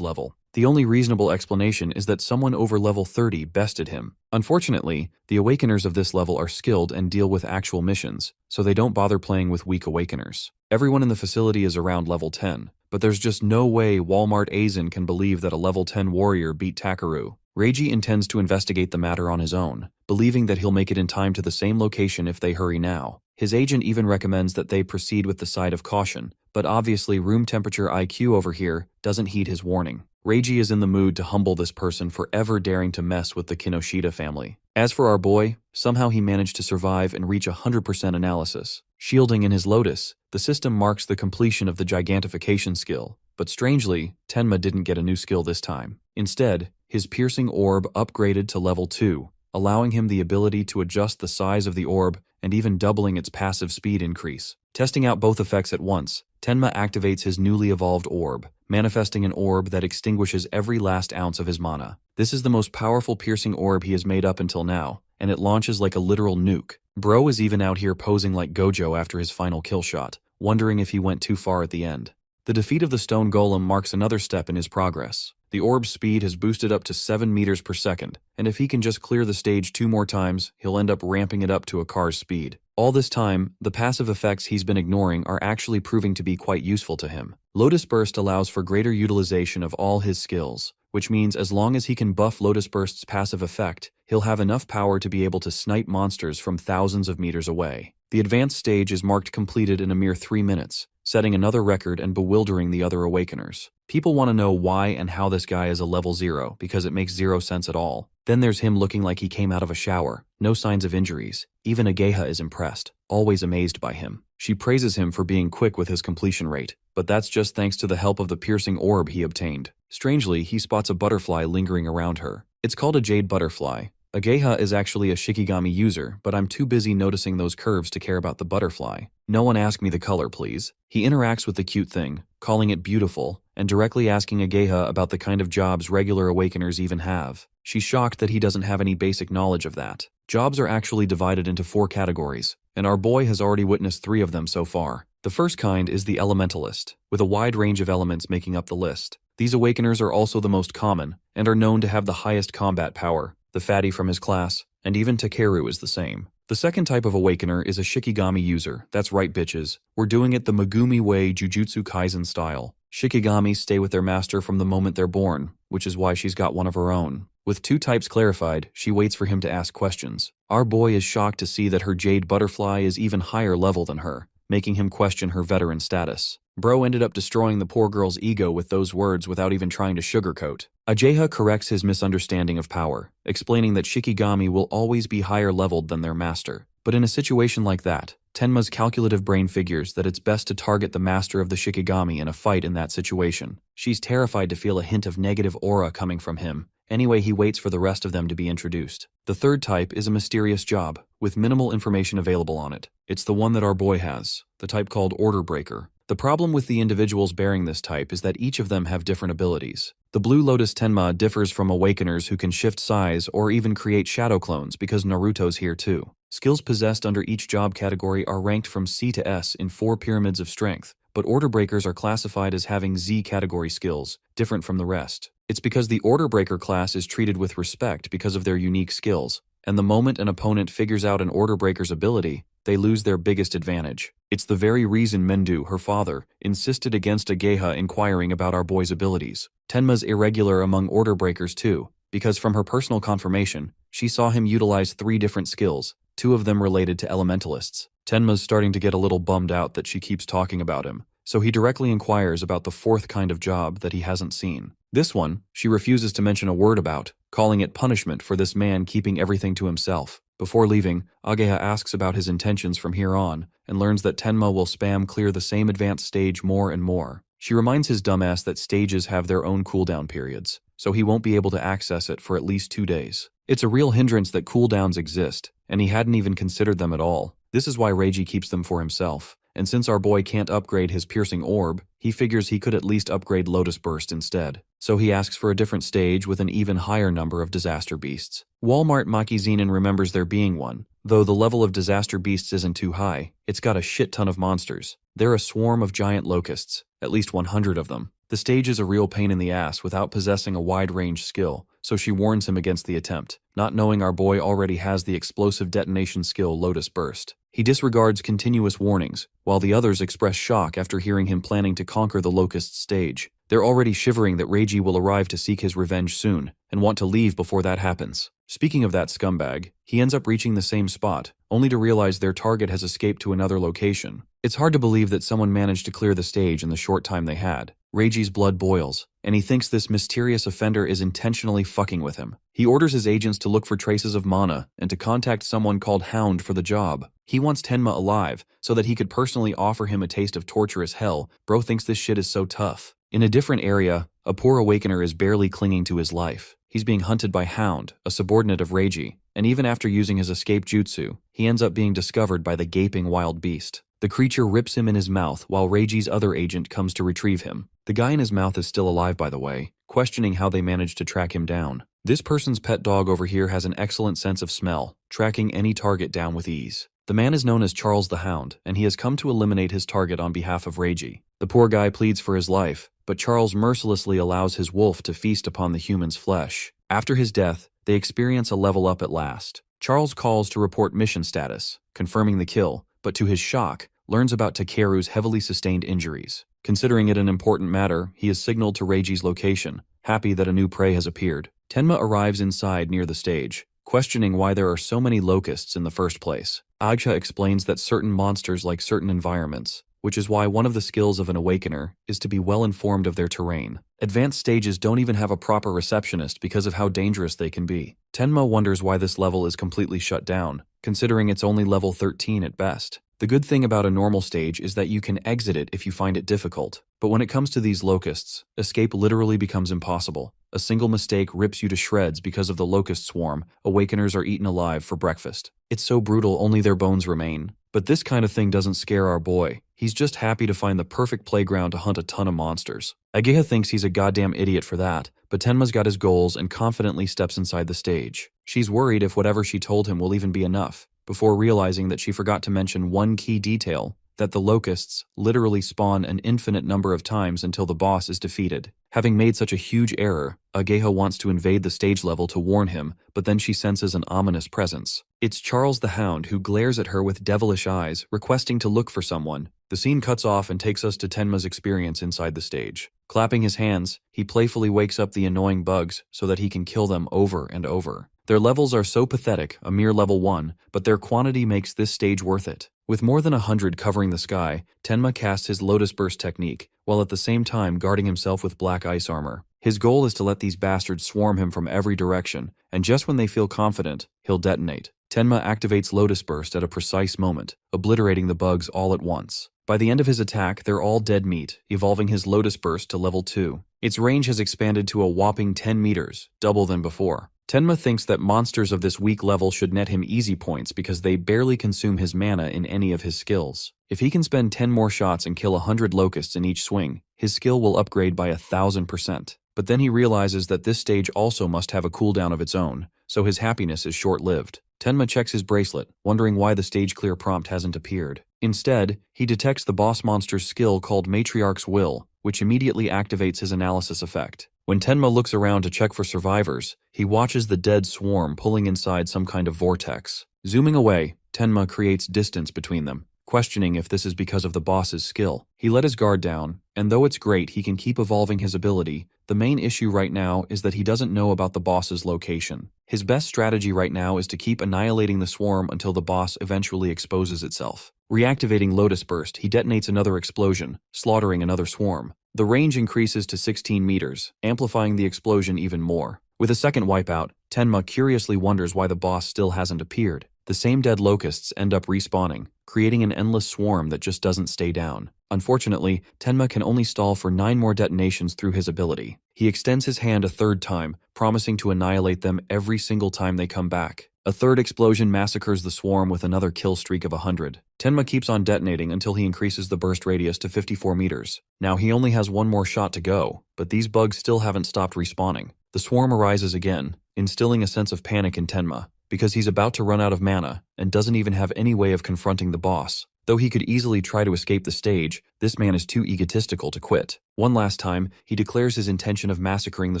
level. The only reasonable explanation is that someone over level 30 bested him. Unfortunately, the Awakeners of this level are skilled and deal with actual missions, so they don't bother playing with weak Awakeners. Everyone in the facility is around level 10, but there's just no way Walmart Aizen can believe that a level 10 warrior beat Takeru. Reiji intends to investigate the matter on his own, believing that he'll make it in time to the same location if they hurry now. His agent even recommends that they proceed with the side of caution, but obviously room temperature IQ over here doesn't heed his warning. Reiji is in the mood to humble this person for ever daring to mess with the Kinoshita family. As for our boy, somehow he managed to survive and reach 100% analysis. Shielding in his lotus, the system marks the completion of the gigantification skill, but strangely, Tenma didn't get a new skill this time. Instead, his piercing orb upgraded to level 2, allowing him the ability to adjust the size of the orb and even doubling its passive speed increase. Testing out both effects at once, Tenma activates his newly evolved orb, manifesting an orb that extinguishes every last ounce of his mana. This is the most powerful piercing orb he has made up until now, and it launches like a literal nuke. Bro is even out here posing like Gojo after his final kill shot, wondering if he went too far at the end. The defeat of the stone golem marks another step in his progress. The orb's speed has boosted up to 7 meters per second, and if he can just clear the stage 2 more times, he'll end up ramping it up to a car's speed. All this time, the passive effects he's been ignoring are actually proving to be quite useful to him. Lotus Burst allows for greater utilization of all his skills, which means as long as he can buff Lotus Burst's passive effect, he'll have enough power to be able to snipe monsters from thousands of meters away. The advanced stage is marked completed in a mere 3 minutes, setting another record and bewildering the other Awakeners. People want to know why and how this guy is a level 0 because it makes 0 sense at all. Then there's him looking like he came out of a shower, no signs of injuries. Even Ageha is impressed, always amazed by him. She praises him for being quick with his completion rate, but that's just thanks to the help of the piercing orb he obtained. Strangely, he spots a butterfly lingering around her. It's called a jade butterfly. Ageha is actually a Shikigami user, but I'm too busy noticing those curves to care about the butterfly. No one ask me the color, please. He interacts with the cute thing, calling it beautiful, and directly asking Ageha about the kind of jobs regular Awakeners even have. She's shocked that he doesn't have any basic knowledge of that. Jobs are actually divided into 4 categories, and our boy has already witnessed 3 of them so far. The first kind is the Elementalist, with a wide range of elements making up the list. These Awakeners are also the most common, and are known to have the highest combat power. The fatty from his class, and even Takeru is the same. The second type of Awakener is a Shikigami user. That's right, bitches. We're doing it the Megumi way Jujutsu Kaisen style. Shikigamis stay with their master from the moment they're born, which is why she's got one of her own. With 2 types clarified, she waits for him to ask questions. Our boy is shocked to see that her jade butterfly is even higher level than her, making him question her veteran status. Bro ended up destroying the poor girl's ego with those words without even trying to sugarcoat. Ageha corrects his misunderstanding of power, explaining that Shikigami will always be higher leveled than their master. But in a situation like that, Tenma's calculative brain figures that it's best to target the master of the Shikigami in a fight in that situation. She's terrified to feel a hint of negative aura coming from him. Anyway, he waits for the rest of them to be introduced. The third type is a mysterious job, with minimal information available on it. It's the one that our boy has, the type called Order Breaker. The problem with the individuals bearing this type is that each of them have different abilities. The Blue Lotus Tenma differs from Awakeners who can shift size or even create shadow clones because Naruto's here too. Skills possessed under each job category are ranked from C to S in 4 pyramids of strength, but Order Breakers are classified as having Z category skills, different from the rest. It's because the Order Breaker class is treated with respect because of their unique skills, and the moment an opponent figures out an Order Breaker's ability, they lose their biggest advantage. It's the very reason Mendu, her father, insisted against Ageha inquiring about our boy's abilities. Tenma's irregular among Order Breakers too, because from her personal confirmation, she saw him utilize 3 different skills, 2 of them related to elementalists. Tenma's starting to get a little bummed out that she keeps talking about him, so he directly inquires about the 4th kind of job that he hasn't seen. This one, she refuses to mention a word about, calling it punishment for this man keeping everything to himself. Before leaving, Ageha asks about his intentions from here on, and learns that Tenma will spam clear the same advanced stage more and more. She reminds his dumbass that stages have their own cooldown periods, so he won't be able to access it for at least 2 days. It's a real hindrance that cooldowns exist, and he hadn't even considered them at all. This is why Reiji keeps them for himself. And since our boy can't upgrade his piercing orb, he figures he could at least upgrade Lotus Burst instead. So he asks for a different stage with an even higher number of disaster beasts. Walmart Makizinen remembers there being one, though the level of disaster beasts isn't too high. It's got a shit ton of monsters. They're a swarm of giant locusts, at least 100 of them. The stage is a real pain in the ass without possessing a wide-range skill, so she warns him against the attempt, not knowing our boy already has the explosive detonation skill Lotus Burst. He disregards continuous warnings, while the others express shock after hearing him planning to conquer the Locust stage. They're already shivering that Reiji will arrive to seek his revenge soon, and want to leave before that happens. Speaking of that scumbag, he ends up reaching the same spot, only to realize their target has escaped to another location. It's hard to believe that someone managed to clear the stage in the short time they had. Reiji's blood boils, and he thinks this mysterious offender is intentionally fucking with him. He orders his agents to look for traces of mana and to contact someone called Hound for the job. He wants Tenma alive so that he could personally offer him a taste of torturous hell. Bro thinks this shit is so tough. In a different area, a poor awakener is barely clinging to his life. He's being hunted by Hound, a subordinate of Reiji, and even after using his escape jutsu, he ends up being discovered by the gaping wild beast. The creature rips him in his mouth while Reiji's other agent comes to retrieve him. The guy in his mouth is still alive, by the way, questioning how they managed to track him down. This person's pet dog over here has an excellent sense of smell, tracking any target down with ease. The man is known as Charles the Hound, and he has come to eliminate his target on behalf of Reiji. The poor guy pleads for his life, but Charles mercilessly allows his wolf to feast upon the human's flesh. After his death, they experience a level up at last. Charles calls to report mission status, confirming the kill, but to his shock, learns about Takeru's heavily sustained injuries. Considering it an important matter, he is signaled to Reiji's location, happy that a new prey has appeared. Tenma arrives inside near the stage, questioning why there are so many locusts in the first place. Agcha explains that certain monsters like certain environments, which is why one of the skills of an awakener is to be well informed of their terrain. Advanced stages don't even have a proper receptionist because of how dangerous they can be. Tenma wonders why this level is completely shut down, considering it's only level 13 at best. The good thing about a normal stage is that you can exit it if you find it difficult, but when it comes to these locusts, escape literally becomes impossible. A single mistake rips you to shreds because of the locust swarm. Awakeners are eaten alive for breakfast. It's so brutal only their bones remain. But this kind of thing doesn't scare our boy. He's just happy to find the perfect playground to hunt a ton of monsters. Ageha thinks he's a goddamn idiot for that, but Tenma's got his goals and confidently steps inside the stage. She's worried if whatever she told him will even be enough, before realizing that she forgot to mention one key detail, that the locusts literally spawn an infinite number of times until the boss is defeated. Having made such a huge error, Ageha wants to invade the stage level to warn him, but then she senses an ominous presence. It's Charles the Hound who glares at her with devilish eyes, requesting to look for someone. The scene cuts off and takes us to Tenma's experience inside the stage. Clapping his hands, he playfully wakes up the annoying bugs so that he can kill them over and over. Their levels are so pathetic, a mere level 1, but their quantity makes this stage worth it. With more than 100 covering the sky, Tenma casts his Lotus Burst technique, while at the same time guarding himself with black ice armor. His goal is to let these bastards swarm him from every direction, and just when they feel confident, he'll detonate. Tenma activates Lotus Burst at a precise moment, obliterating the bugs all at once. By the end of his attack, they're all dead meat, evolving his Lotus Burst to level 2. Its range has expanded to a whopping 10 meters, double than before. Tenma thinks that monsters of this weak level should net him easy points because they barely consume his mana in any of his skills. If he can spend 10 more shots and kill 100 locusts in each swing, his skill will upgrade by 1,000%. But then he realizes that this stage also must have a cooldown of its own, so his happiness is short-lived. Tenma checks his bracelet, wondering why the stage clear prompt hasn't appeared. Instead, he detects the boss monster's skill called Matriarch's Will, which immediately activates his analysis effect. When Tenma looks around to check for survivors, he watches the dead swarm pulling inside some kind of vortex. Zooming away, Tenma creates distance between them, questioning if this is because of the boss's skill. He let his guard down, and though it's great he can keep evolving his ability, the main issue right now is that he doesn't know about the boss's location. His best strategy right now is to keep annihilating the swarm until the boss eventually exposes itself. Reactivating Lotus Burst, he detonates another explosion, slaughtering another swarm. The range increases to 16 meters, amplifying the explosion even more. With a second wipeout, Tenma curiously wonders why the boss still hasn't appeared. The same dead locusts end up respawning, creating an endless swarm that just doesn't stay down. Unfortunately, Tenma can only stall for 9 more detonations through his ability. He extends his hand a third time, promising to annihilate them every single time they come back. A third explosion massacres the swarm with another kill streak of 100. Tenma keeps on detonating until he increases the burst radius to 54 meters. Now he only has one more shot to go, but these bugs still haven't stopped respawning. The swarm arises again, instilling a sense of panic in Tenma, because he's about to run out of mana and doesn't even have any way of confronting the boss. Though he could easily try to escape the stage, this man is too egotistical to quit. One last time, he declares his intention of massacring the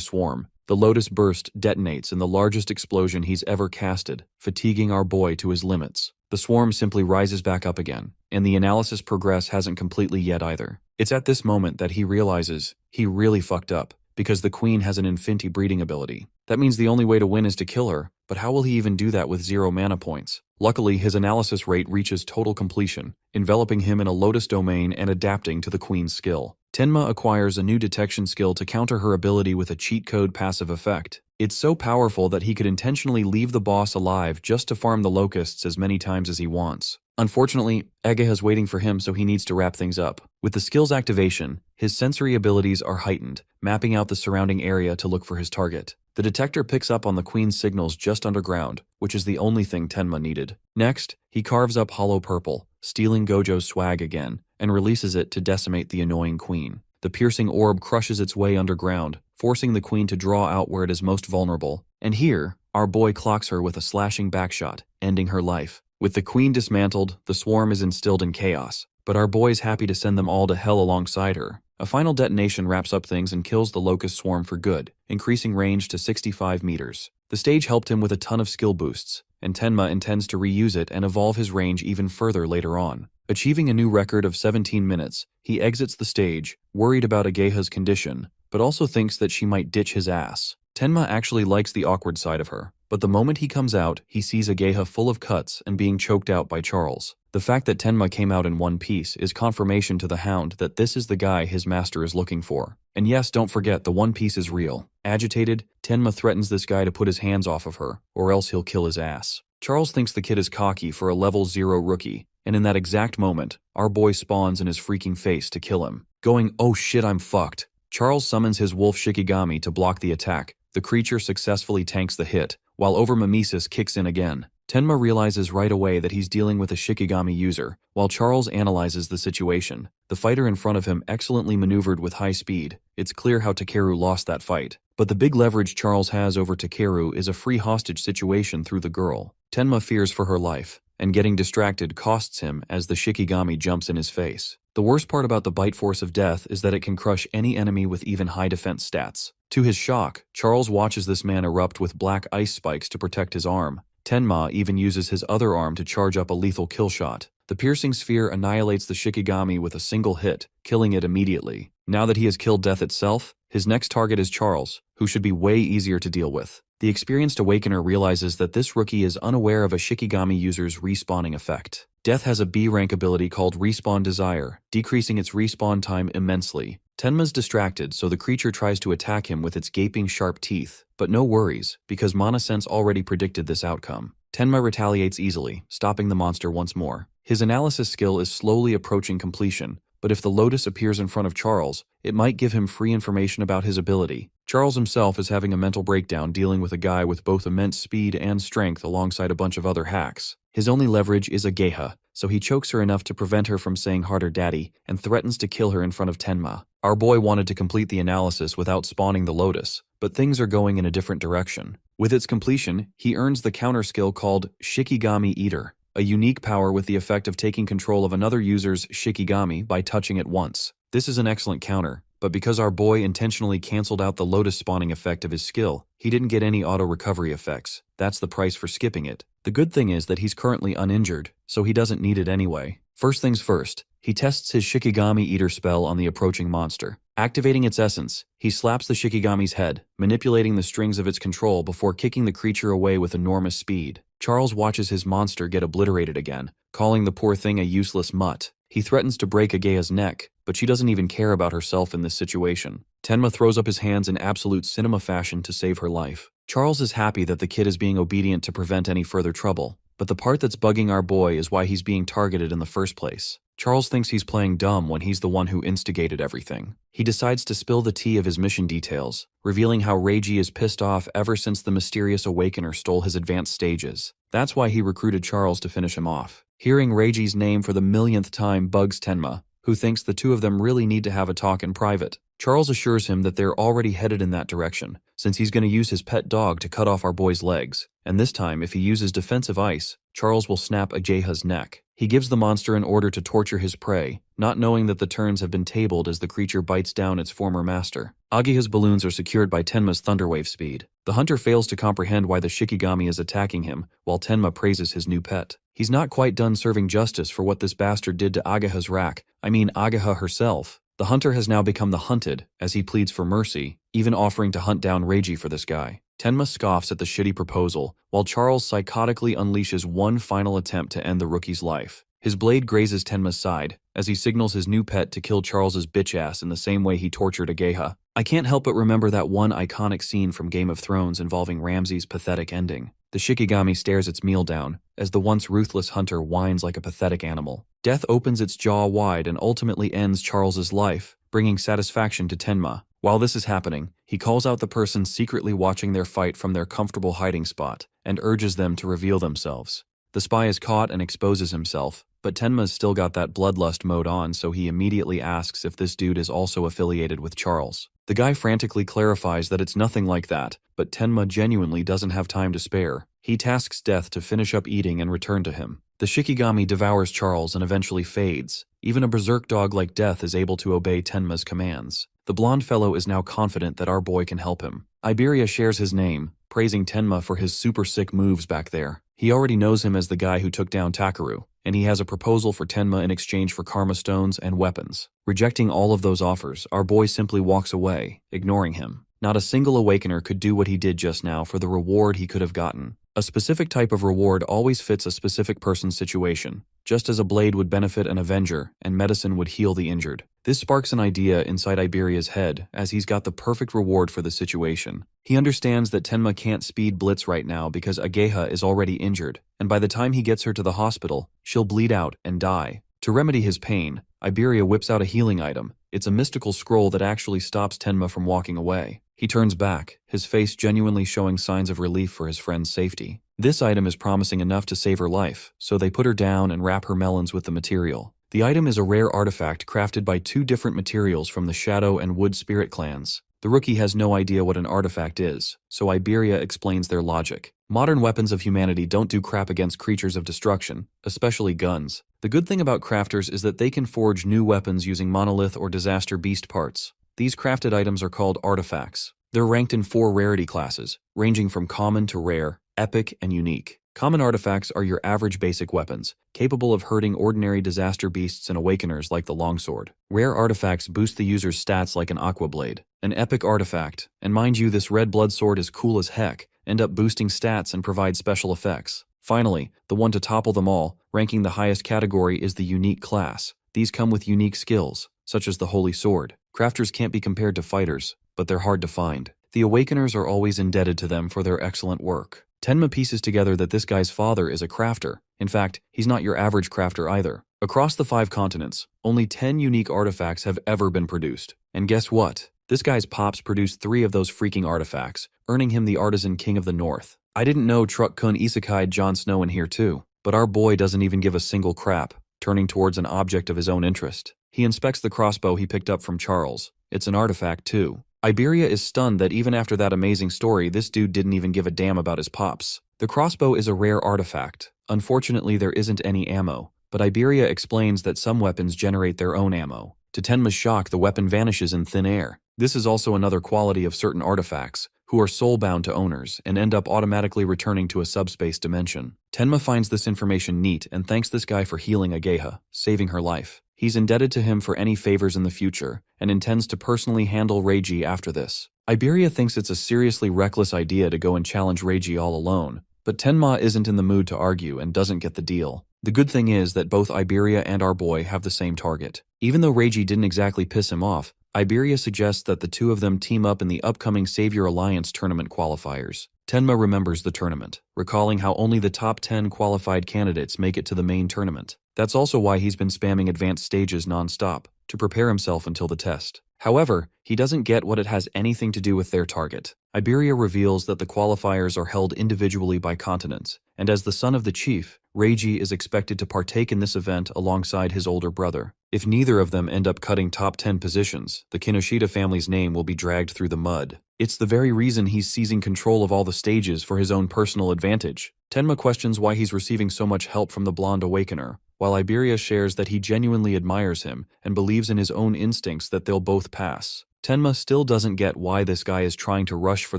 swarm. The Lotus Burst detonates in the largest explosion he's ever casted, fatiguing our boy to his limits. The swarm simply rises back up again, and the analysis progress hasn't completely yet either. It's at this moment that he realizes he really fucked up, because the queen has an infinity breeding ability. That means the only way to win is to kill her, but how will he even do that with 0 mana points? Luckily, his analysis rate reaches total completion, enveloping him in a Lotus domain and adapting to the queen's skill. Tenma acquires a new detection skill to counter her ability with a cheat code passive effect. It's so powerful that he could intentionally leave the boss alive just to farm the locusts as many times as he wants. Unfortunately, Ageha's waiting for him, so he needs to wrap things up. With the skill's activation, his sensory abilities are heightened, mapping out the surrounding area to look for his target. The detector picks up on the queen's signals just underground, which is the only thing Tenma needed. Next, he carves up Hollow Purple, stealing Gojo's swag again, and releases it to decimate the annoying queen. The piercing orb crushes its way underground, forcing the queen to draw out where it is most vulnerable. And here, our boy clocks her with a slashing backshot, ending her life. With the queen dismantled, the swarm is instilled in chaos, but our boy's happy to send them all to hell alongside her. A final detonation wraps up things and kills the locust swarm for good, increasing range to 65 meters. The stage helped him with a ton of skill boosts, and Tenma intends to reuse it and evolve his range even further later on. Achieving a new record of 17 minutes, he exits the stage, worried about Ageha's condition, but also thinks that she might ditch his ass. Tenma actually likes the awkward side of her, but the moment he comes out, he sees Ageha full of cuts and being choked out by Charles. The fact that Tenma came out in one piece is confirmation to the Hound that this is the guy his master is looking for. And yes, don't forget, the One Piece is real. Agitated, Tenma threatens this guy to put his hands off of her, or else he'll kill his ass. Charles thinks the kid is cocky for a level 0 rookie, and in that exact moment, our boy spawns in his freaking face to kill him. Going, "Oh shit, I'm fucked." Charles summons his wolf Shikigami to block the attack. The creature successfully tanks the hit, while Overmimesis kicks in again. Tenma realizes right away that he's dealing with a Shikigami user, while Charles analyzes the situation. The fighter in front of him excellently maneuvered with high speed. It's clear how Takeru lost that fight. But the big leverage Charles has over Takeru is a free hostage situation through the girl. Tenma fears for her life, and getting distracted costs him as the Shikigami jumps in his face. The worst part about the bite force of death is that it can crush any enemy with even high defense stats. To his shock, Charles watches this man erupt with black ice spikes to protect his arm. Tenma even uses his other arm to charge up a lethal kill shot. The piercing sphere annihilates the Shikigami with a single hit, killing it immediately. Now that he has killed death itself, his next target is Charles, who should be way easier to deal with. The experienced Awakener realizes that this rookie is unaware of a Shikigami user's respawning effect. Death has a B rank ability called Respawn Desire, decreasing its respawn time immensely. Tenma's distracted, so the creature tries to attack him with its gaping sharp teeth, but no worries, because Mana Sense already predicted this outcome. Tenma retaliates easily, stopping the monster once more. His analysis skill is slowly approaching completion, but if the Lotus appears in front of Charles, it might give him free information about his ability. Charles himself is having a mental breakdown dealing with a guy with both immense speed and strength alongside a bunch of other hacks. His only leverage is Ageha, so he chokes her enough to prevent her from saying harder daddy and threatens to kill her in front of Tenma. Our boy wanted to complete the analysis without spawning the Lotus, but things are going in a different direction. With its completion, he earns the counter skill called Shikigami Eater, a unique power with the effect of taking control of another user's Shikigami by touching it once. This is an excellent counter, but because our boy intentionally cancelled out the Lotus spawning effect of his skill, he didn't get any auto-recovery effects. That's the price for skipping it. The good thing is that he's currently uninjured, so he doesn't need it anyway. First things first, he tests his Shikigami Eater spell on the approaching monster. Activating its essence, he slaps the Shikigami's head, manipulating the strings of its control before kicking the creature away with enormous speed. Charles watches his monster get obliterated again, calling the poor thing a useless mutt. He threatens to break Ageha's neck, but she doesn't even care about herself in this situation. Tenma throws up his hands in absolute cinema fashion to save her life. Charles is happy that the kid is being obedient to prevent any further trouble, but the part that's bugging our boy is why he's being targeted in the first place. Charles thinks he's playing dumb when he's the one who instigated everything. He decides to spill the tea of his mission details, revealing how Reiji is pissed off ever since the mysterious Awakener stole his advanced stages. That's why he recruited Charles to finish him off. Hearing Reiji's name for the millionth time bugs Tenma, who thinks the two of them really need to have a talk in private. Charles assures him that they're already headed in that direction, since he's going to use his pet dog to cut off our boy's legs, and this time if he uses defensive ice, Charles will snap Ageha's neck. He gives the monster an order to torture his prey, not knowing that the turns have been tabled as the creature bites down its former master. Ageha's balloons are secured by Tenma's thunderwave speed. The hunter fails to comprehend why the Shikigami is attacking him, while Tenma praises his new pet. He's not quite done serving justice for what this bastard did to Ageha's rack, Ageha herself. The hunter has now become the hunted, as he pleads for mercy, even offering to hunt down Reiji for this guy. Tenma scoffs at the shitty proposal, while Charles psychotically unleashes one final attempt to end the rookie's life. His blade grazes Tenma's side, as he signals his new pet to kill Charles's bitch ass in the same way he tortured Ageha. I can't help but remember that one iconic scene from Game of Thrones involving Ramsay's pathetic ending. The Shikigami stares its meal down, as the once ruthless hunter whines like a pathetic animal. Death opens its jaw wide and ultimately ends Charles's life, bringing satisfaction to Tenma. While this is happening, he calls out the person secretly watching their fight from their comfortable hiding spot, and urges them to reveal themselves. The spy is caught and exposes himself, but Tenma's still got that bloodlust mode on, so he immediately asks if this dude is also affiliated with Charles. The guy frantically clarifies that it's nothing like that, but Tenma genuinely doesn't have time to spare. He tasks Death to finish up eating and return to him. The Shikigami devours Charles and eventually fades. Even a berserk dog like Death is able to obey Tenma's commands. The blonde fellow is now confident that our boy can help him. Iberia shares his name, praising Tenma for his super sick moves back there. He already knows him as the guy who took down Takaru, and he has a proposal for Tenma in exchange for karma stones and weapons. Rejecting all of those offers, our boy simply walks away, ignoring him. Not a single Awakener could do what he did just now for the reward he could have gotten. A specific type of reward always fits a specific person's situation, just as a blade would benefit an Avenger and medicine would heal the injured. This sparks an idea inside Iberia's head, as he's got the perfect reward for the situation. He understands that Tenma can't speed Blitz right now because Ageha is already injured, and by the time he gets her to the hospital, she'll bleed out and die. To remedy his pain, Iberia whips out a healing item. It's a mystical scroll that actually stops Tenma from walking away. He turns back, his face genuinely showing signs of relief for his friend's safety. This item is promising enough to save her life, so they put her down and wrap her melons with the material. The item is a rare artifact crafted by two different materials from the Shadow and Wood Spirit clans. The rookie has no idea what an artifact is, so Iberia explains their logic. Modern weapons of humanity don't do crap against creatures of destruction, especially guns. The good thing about crafters is that they can forge new weapons using monolith or disaster beast parts. These crafted items are called artifacts. They're ranked in 4 rarity classes, ranging from common to rare, epic, and unique. Common artifacts are your average basic weapons, capable of hurting ordinary disaster beasts and awakeners like the longsword. Rare artifacts boost the user's stats like an aqua blade. An epic artifact, and mind you this red blood sword is cool as heck, end up boosting stats and provide special effects. Finally, the one to topple them all, ranking the highest category, is the unique class. These come with unique skills, such as the Holy Sword. Crafters can't be compared to fighters, but they're hard to find. The Awakeners are always indebted to them for their excellent work. Tenma pieces together that this guy's father is a crafter. In fact, he's not your average crafter either. Across the 5 continents, only 10 unique artifacts have ever been produced. And guess what? This guy's pops produced 3 of those freaking artifacts, earning him the Artisan King of the North. I didn't know Truck-kun isekai'd Jon Snow in here too, but our boy doesn't even give a single crap, turning towards an object of his own interest. He inspects the crossbow he picked up from Charles. It's an artifact too. Iberia is stunned that even after that amazing story, this dude didn't even give a damn about his pops. The crossbow is a rare artifact. Unfortunately, there isn't any ammo, but Iberia explains that some weapons generate their own ammo. To Tenma's shock, the weapon vanishes in thin air. This is also another quality of certain artifacts, who are soul-bound to owners and end up automatically returning to a subspace dimension. Tenma finds this information neat and thanks this guy for healing Ageha, saving her life. He's indebted to him for any favors in the future, and intends to personally handle Reiji after this. Iberia thinks it's a seriously reckless idea to go and challenge Reiji all alone, but Tenma isn't in the mood to argue and doesn't get the deal. The good thing is that both Iberia and our boy have the same target. Even though Reiji didn't exactly piss him off, Iberia suggests that the two of them team up in the upcoming Savior Alliance tournament qualifiers. Tenma remembers the tournament, recalling how only the top 10 qualified candidates make it to the main tournament. That's also why he's been spamming advanced stages non-stop, to prepare himself until the test. However, he doesn't get what it has anything to do with their target. Iberia reveals that the qualifiers are held individually by continents, and as the son of the chief, Reiji is expected to partake in this event alongside his older brother. If neither of them end up cutting top 10 positions, the Kinoshita family's name will be dragged through the mud. It's the very reason he's seizing control of all the stages for his own personal advantage. Tenma questions why he's receiving so much help from the blonde awakener, while Iberia shares that he genuinely admires him and believes in his own instincts that they'll both pass. Tenma still doesn't get why this guy is trying to rush for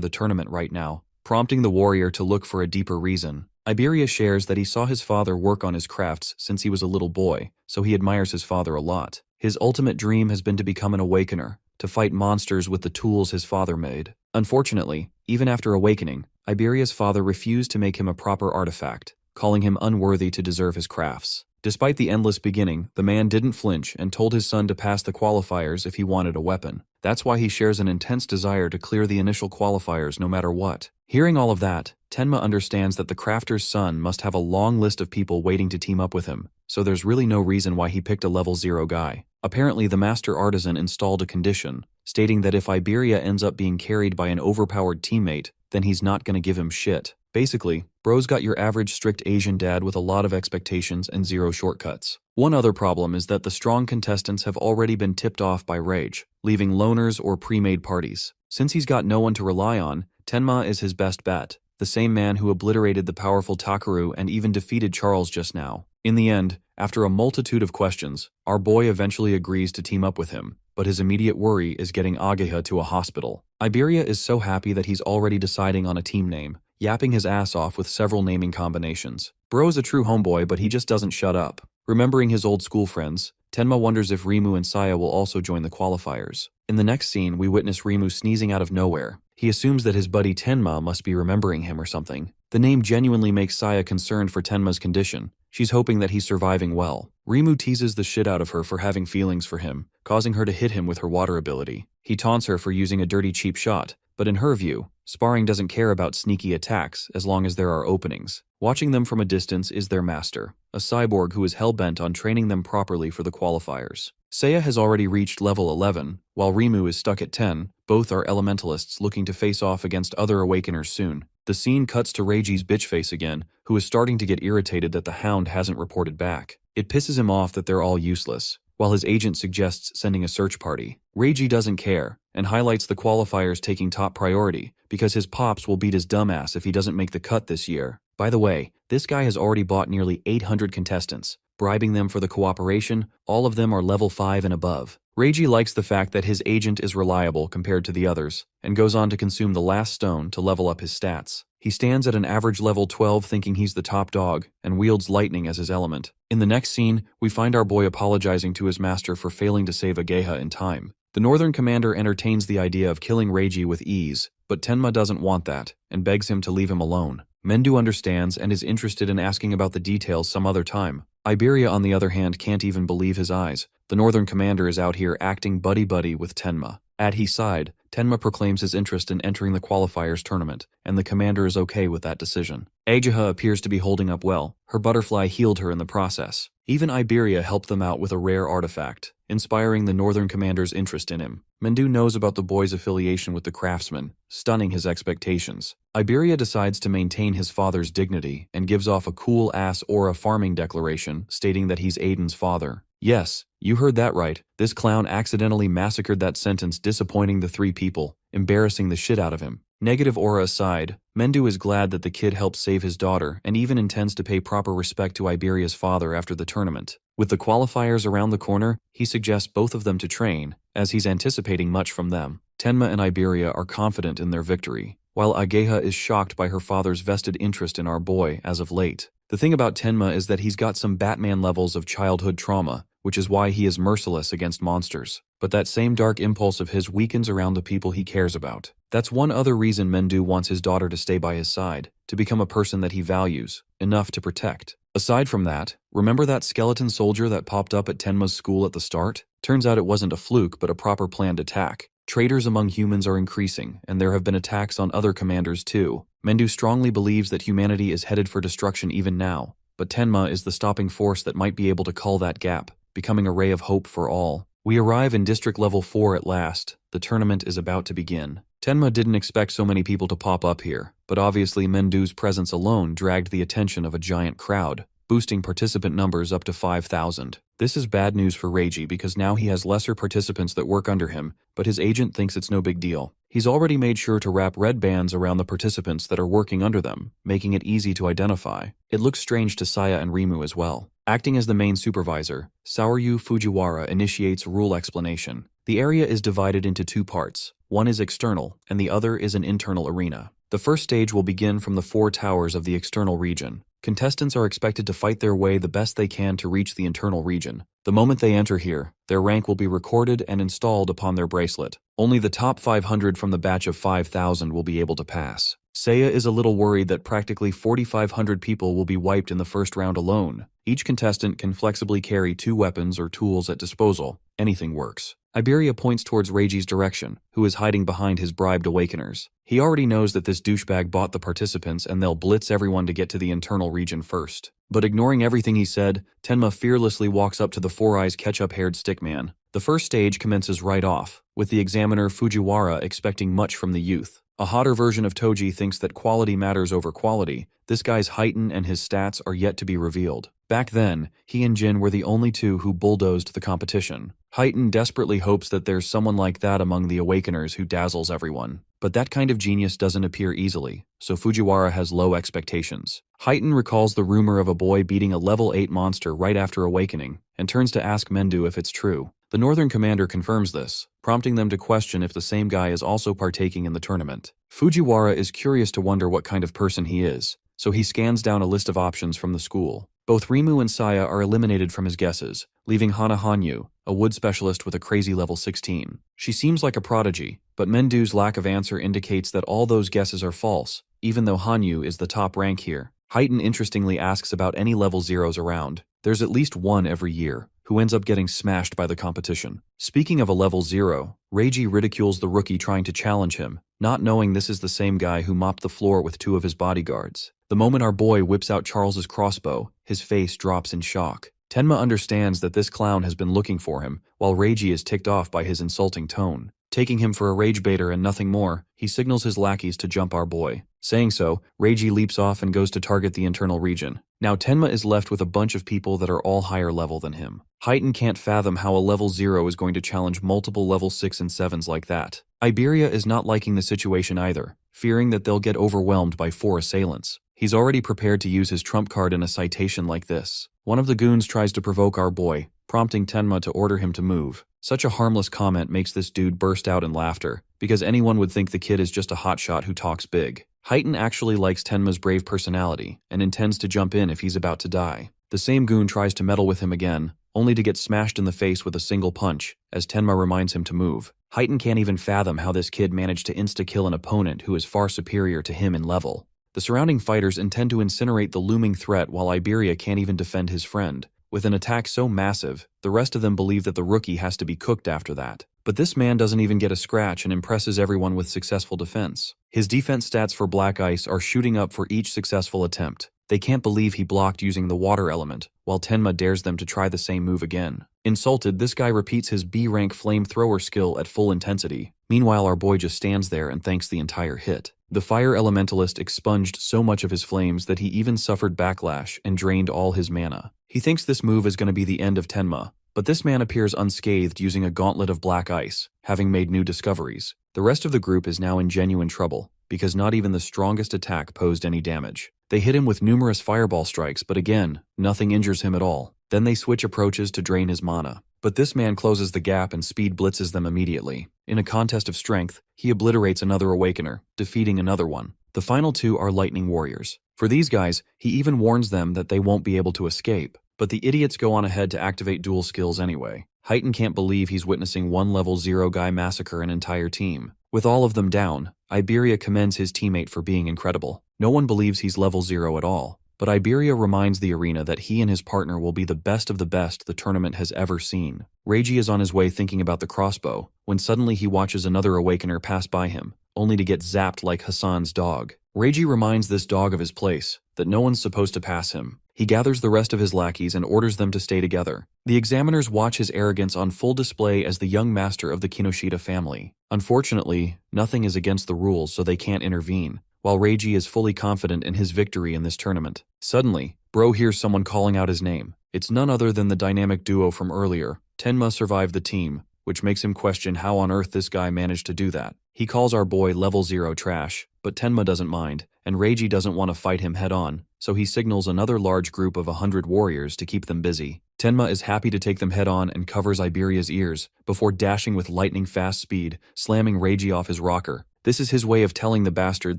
the tournament right now, prompting the warrior to look for a deeper reason. Iberia shares that he saw his father work on his crafts since he was a little boy, so he admires his father a lot. His ultimate dream has been to become an awakener, to fight monsters with the tools his father made. Unfortunately, even after awakening, Iberia's father refused to make him a proper artifact, calling him unworthy to deserve his crafts. Despite the endless beginning, the man didn't flinch and told his son to pass the qualifiers if he wanted a weapon. That's why he shares an intense desire to clear the initial qualifiers no matter what. Hearing all of that, Tenma understands that the crafter's son must have a long list of people waiting to team up with him, so there's really no reason why he picked a level 0 guy. Apparently, the master artisan installed a condition, stating that if Iberia ends up being carried by an overpowered teammate, then he's not gonna give him shit. Basically, bro's got your average strict Asian dad with a lot of expectations and 0 shortcuts. One other problem is that the strong contestants have already been tipped off by Rage, leaving loners or pre-made parties. Since he's got no one to rely on, Tenma is his best bet, the same man who obliterated the powerful Takaru and even defeated Charles just now. In the end, after a multitude of questions, our boy eventually agrees to team up with him, but his immediate worry is getting Ageha to a hospital. Iberia is so happy that he's already deciding on a team name, yapping his ass off with several naming combinations. Bro's a true homeboy, but he just doesn't shut up. Remembering his old school friends, Tenma wonders if Rimu and Saya will also join the qualifiers. In the next scene, we witness Rimu sneezing out of nowhere. He assumes that his buddy Tenma must be remembering him or something. The name genuinely makes Saya concerned for Tenma's condition. She's hoping that he's surviving well. Rimu teases the shit out of her for having feelings for him, causing her to hit him with her water ability. He taunts her for using a dirty cheap shot, but in her view, sparring doesn't care about sneaky attacks as long as there are openings. Watching them from a distance is their master, a cyborg who is hell-bent on training them properly for the qualifiers. Seiya has already reached level 11, while Rimu is stuck at 10. Both are elementalists looking to face off against other awakeners soon. The scene cuts to Reiji's bitch face again, who is starting to get irritated that the Hound hasn't reported back. It pisses him off that they're all useless, while his agent suggests sending a search party. Reiji doesn't care, and highlights the qualifiers taking top priority, because his pops will beat his dumbass if he doesn't make the cut this year. By the way, this guy has already bought nearly 800 contestants, bribing them for the cooperation. All of them are level 5 and above. Reiji likes the fact that his agent is reliable compared to the others, and goes on to consume the last stone to level up his stats. He stands at an average level 12 thinking he's the top dog, and wields lightning as his element. In the next scene, we find our boy apologizing to his master for failing to save Ageha in time. The Northern Commander entertains the idea of killing Reiji with ease, but Tenma doesn't want that, and begs him to leave him alone. Mendu understands and is interested in asking about the details some other time. Iberia, on the other hand, can't even believe his eyes. The Northern Commander is out here acting buddy-buddy with Tenma. At his side, Tenma proclaims his interest in entering the qualifiers tournament, and the commander is okay with that decision. Ageha appears to be holding up well. Her butterfly healed her in the process. Even Iberia helped them out with a rare artifact, inspiring the Northern Commander's interest in him. Mendu knows about the boy's affiliation with the craftsman, stunning his expectations. Iberia decides to maintain his father's dignity and gives off a cool-ass aura farming declaration stating that he's Aiden's father. Yes, you heard that right. This clown accidentally massacred that sentence, disappointing the 3 people, embarrassing the shit out of him. Negative aura aside, Mendu is glad that the kid helped save his daughter and even intends to pay proper respect to Iberia's father after the tournament. With the qualifiers around the corner, he suggests both of them to train, as he's anticipating much from them. Tenma and Iberia are confident in their victory, while Ageha is shocked by her father's vested interest in our boy as of late. The thing about Tenma is that he's got some Batman levels of childhood trauma, which is why he is merciless against monsters. But that same dark impulse of his weakens around the people he cares about. That's one other reason Mendu wants his daughter to stay by his side, to become a person that he values, enough to protect. Aside from that, remember that skeleton soldier that popped up at Tenma's school at the start? Turns out it wasn't a fluke, but a proper planned attack. Traitors among humans are increasing, and there have been attacks on other commanders too. Mendu strongly believes that humanity is headed for destruction even now. but Tenma is the stopping force that might be able to cull that gap, becoming a ray of hope for all. We arrive in District Level 4 at last. The tournament is about to begin. Tenma didn't expect so many people to pop up here, but obviously Mendu's presence alone dragged the attention of a giant crowd, boosting participant numbers up to 5,000. This is bad news for Reiji because now he has lesser participants that work under him, but his agent thinks it's no big deal. He's already made sure to wrap red bands around the participants that are working under them, making it easy to identify. It looks strange to Saya and Rimu as well. Acting as the main supervisor, Saoryu Fujiwara initiates rule explanation. The area is divided into two parts. One is external, and the other is an internal arena. The first stage will begin from the 4 towers of the external region. Contestants are expected to fight their way the best they can to reach the internal region. The moment they enter here, their rank will be recorded and installed upon their bracelet. Only the top 500 from the batch of 5,000 will be able to pass. Seiya is a little worried that practically 4,500 people will be wiped in the first round alone. Each contestant can flexibly carry 2 weapons or tools at disposal. Anything works. Iberia points towards Reiji's direction, who is hiding behind his bribed awakeners. He already knows that this douchebag bought the participants and they'll blitz everyone to get to the internal region first. But ignoring everything he said, Tenma fearlessly walks up to the Four Eyes ketchup-haired stickman. The first stage commences right off, with the examiner Fujiwara expecting much from the youth. A hotter version of Toji thinks that quality matters over quality. This guy's heighten and his stats are yet to be revealed. Back then, he and Jin were the only two who bulldozed the competition. Heighten desperately hopes that there's someone like that among the Awakeners who dazzles everyone. But that kind of genius doesn't appear easily, so Fujiwara has low expectations. Heighten recalls the rumor of a boy beating a level 8 monster right after awakening, and turns to ask Mendu if it's true. The Northern Commander confirms this, prompting them to question if the same guy is also partaking in the tournament. Fujiwara is curious to wonder what kind of person he is, so he scans down a list of options from the school. Both Rimu and Saya are eliminated from his guesses, leaving Hana Hanyu, a wood specialist with a crazy level 16. She seems like a prodigy, but Mendu's lack of answer indicates that all those guesses are false, even though Hanyu is the top rank here. Heighten interestingly asks about any level 0s around. There's at least one every year, who ends up getting smashed by the competition. Speaking of a level 0, Reiji ridicules the rookie trying to challenge him, not knowing this is the same guy who mopped the floor with 2 of his bodyguards. The moment our boy whips out Charles's crossbow, his face drops in shock. Tenma understands that this clown has been looking for him, while Reiji is ticked off by his insulting tone. Taking him for a rage baiter and nothing more, he signals his lackeys to jump our boy. Saying so, Reiji leaps off and goes to target the internal region. Now Tenma is left with a bunch of people that are all higher level than him. Heighten can't fathom how a level 0 is going to challenge multiple level 6 and 7s like that. Iberia is not liking the situation either, fearing that they'll get overwhelmed by 4 assailants. He's already prepared to use his trump card in a citation like this. One of the goons tries to provoke our boy, prompting Tenma to order him to move. Such a harmless comment makes this dude burst out in laughter, because anyone would think the kid is just a hotshot who talks big. Heighten actually likes Tenma's brave personality, and intends to jump in if he's about to die. The same goon tries to meddle with him again, only to get smashed in the face with a single punch, as Tenma reminds him to move. Heighten can't even fathom how this kid managed to insta-kill an opponent who is far superior to him in level. The surrounding fighters intend to incinerate the looming threat while Iberia can't even defend his friend. With an attack so massive, the rest of them believe that the rookie has to be cooked after that. But this man doesn't even get a scratch and impresses everyone with successful defense. His defense stats for Black Ice are shooting up for each successful attempt. They can't believe he blocked using the water element, while Tenma dares them to try the same move again. Insulted, this guy repeats his B-rank flamethrower skill at full intensity. Meanwhile, our boy just stands there and thanks the entire hit. The fire elementalist expunged so much of his flames that he even suffered backlash and drained all his mana. He thinks this move is going to be the end of Tenma, but this man appears unscathed using a gauntlet of black ice, having made new discoveries. The rest of the group is now in genuine trouble, because not even the strongest attack posed any damage. They hit him with numerous fireball strikes, but again, nothing injures him at all. Then they switch approaches to drain his mana. But this man closes the gap and speed blitzes them immediately. In a contest of strength, he obliterates another Awakener, defeating another one. The final 2 are Lightning Warriors. For these guys, he even warns them that they won't be able to escape. But the idiots go on ahead to activate dual skills anyway. Heighten can't believe he's witnessing one level 0 guy massacre an entire team. With all of them down, Iberia commends his teammate for being incredible. No one believes he's level 0 at all. But Iberia reminds the arena that he and his partner will be the best of the best the tournament has ever seen. Reiji is on his way thinking about the crossbow, when suddenly he watches another Awakener pass by him, only to get zapped like Hassan's dog. Reiji reminds this dog of his place, that no one's supposed to pass him. He gathers the rest of his lackeys and orders them to stay together. The examiners watch his arrogance on full display as the young master of the Kinoshita family. Unfortunately, nothing is against the rules, so they can't intervene, while Reiji is fully confident in his victory in this tournament. Suddenly, Bro hears someone calling out his name. It's none other than the dynamic duo from earlier. Tenma survived the team, which makes him question how on earth this guy managed to do that. He calls our boy level 0 trash, but Tenma doesn't mind, and Reiji doesn't want to fight him head-on, so he signals another large group of 100 warriors to keep them busy. Tenma is happy to take them head-on and covers Iberia's ears, before dashing with lightning-fast speed, slamming Reiji off his rocker. This is his way of telling the bastard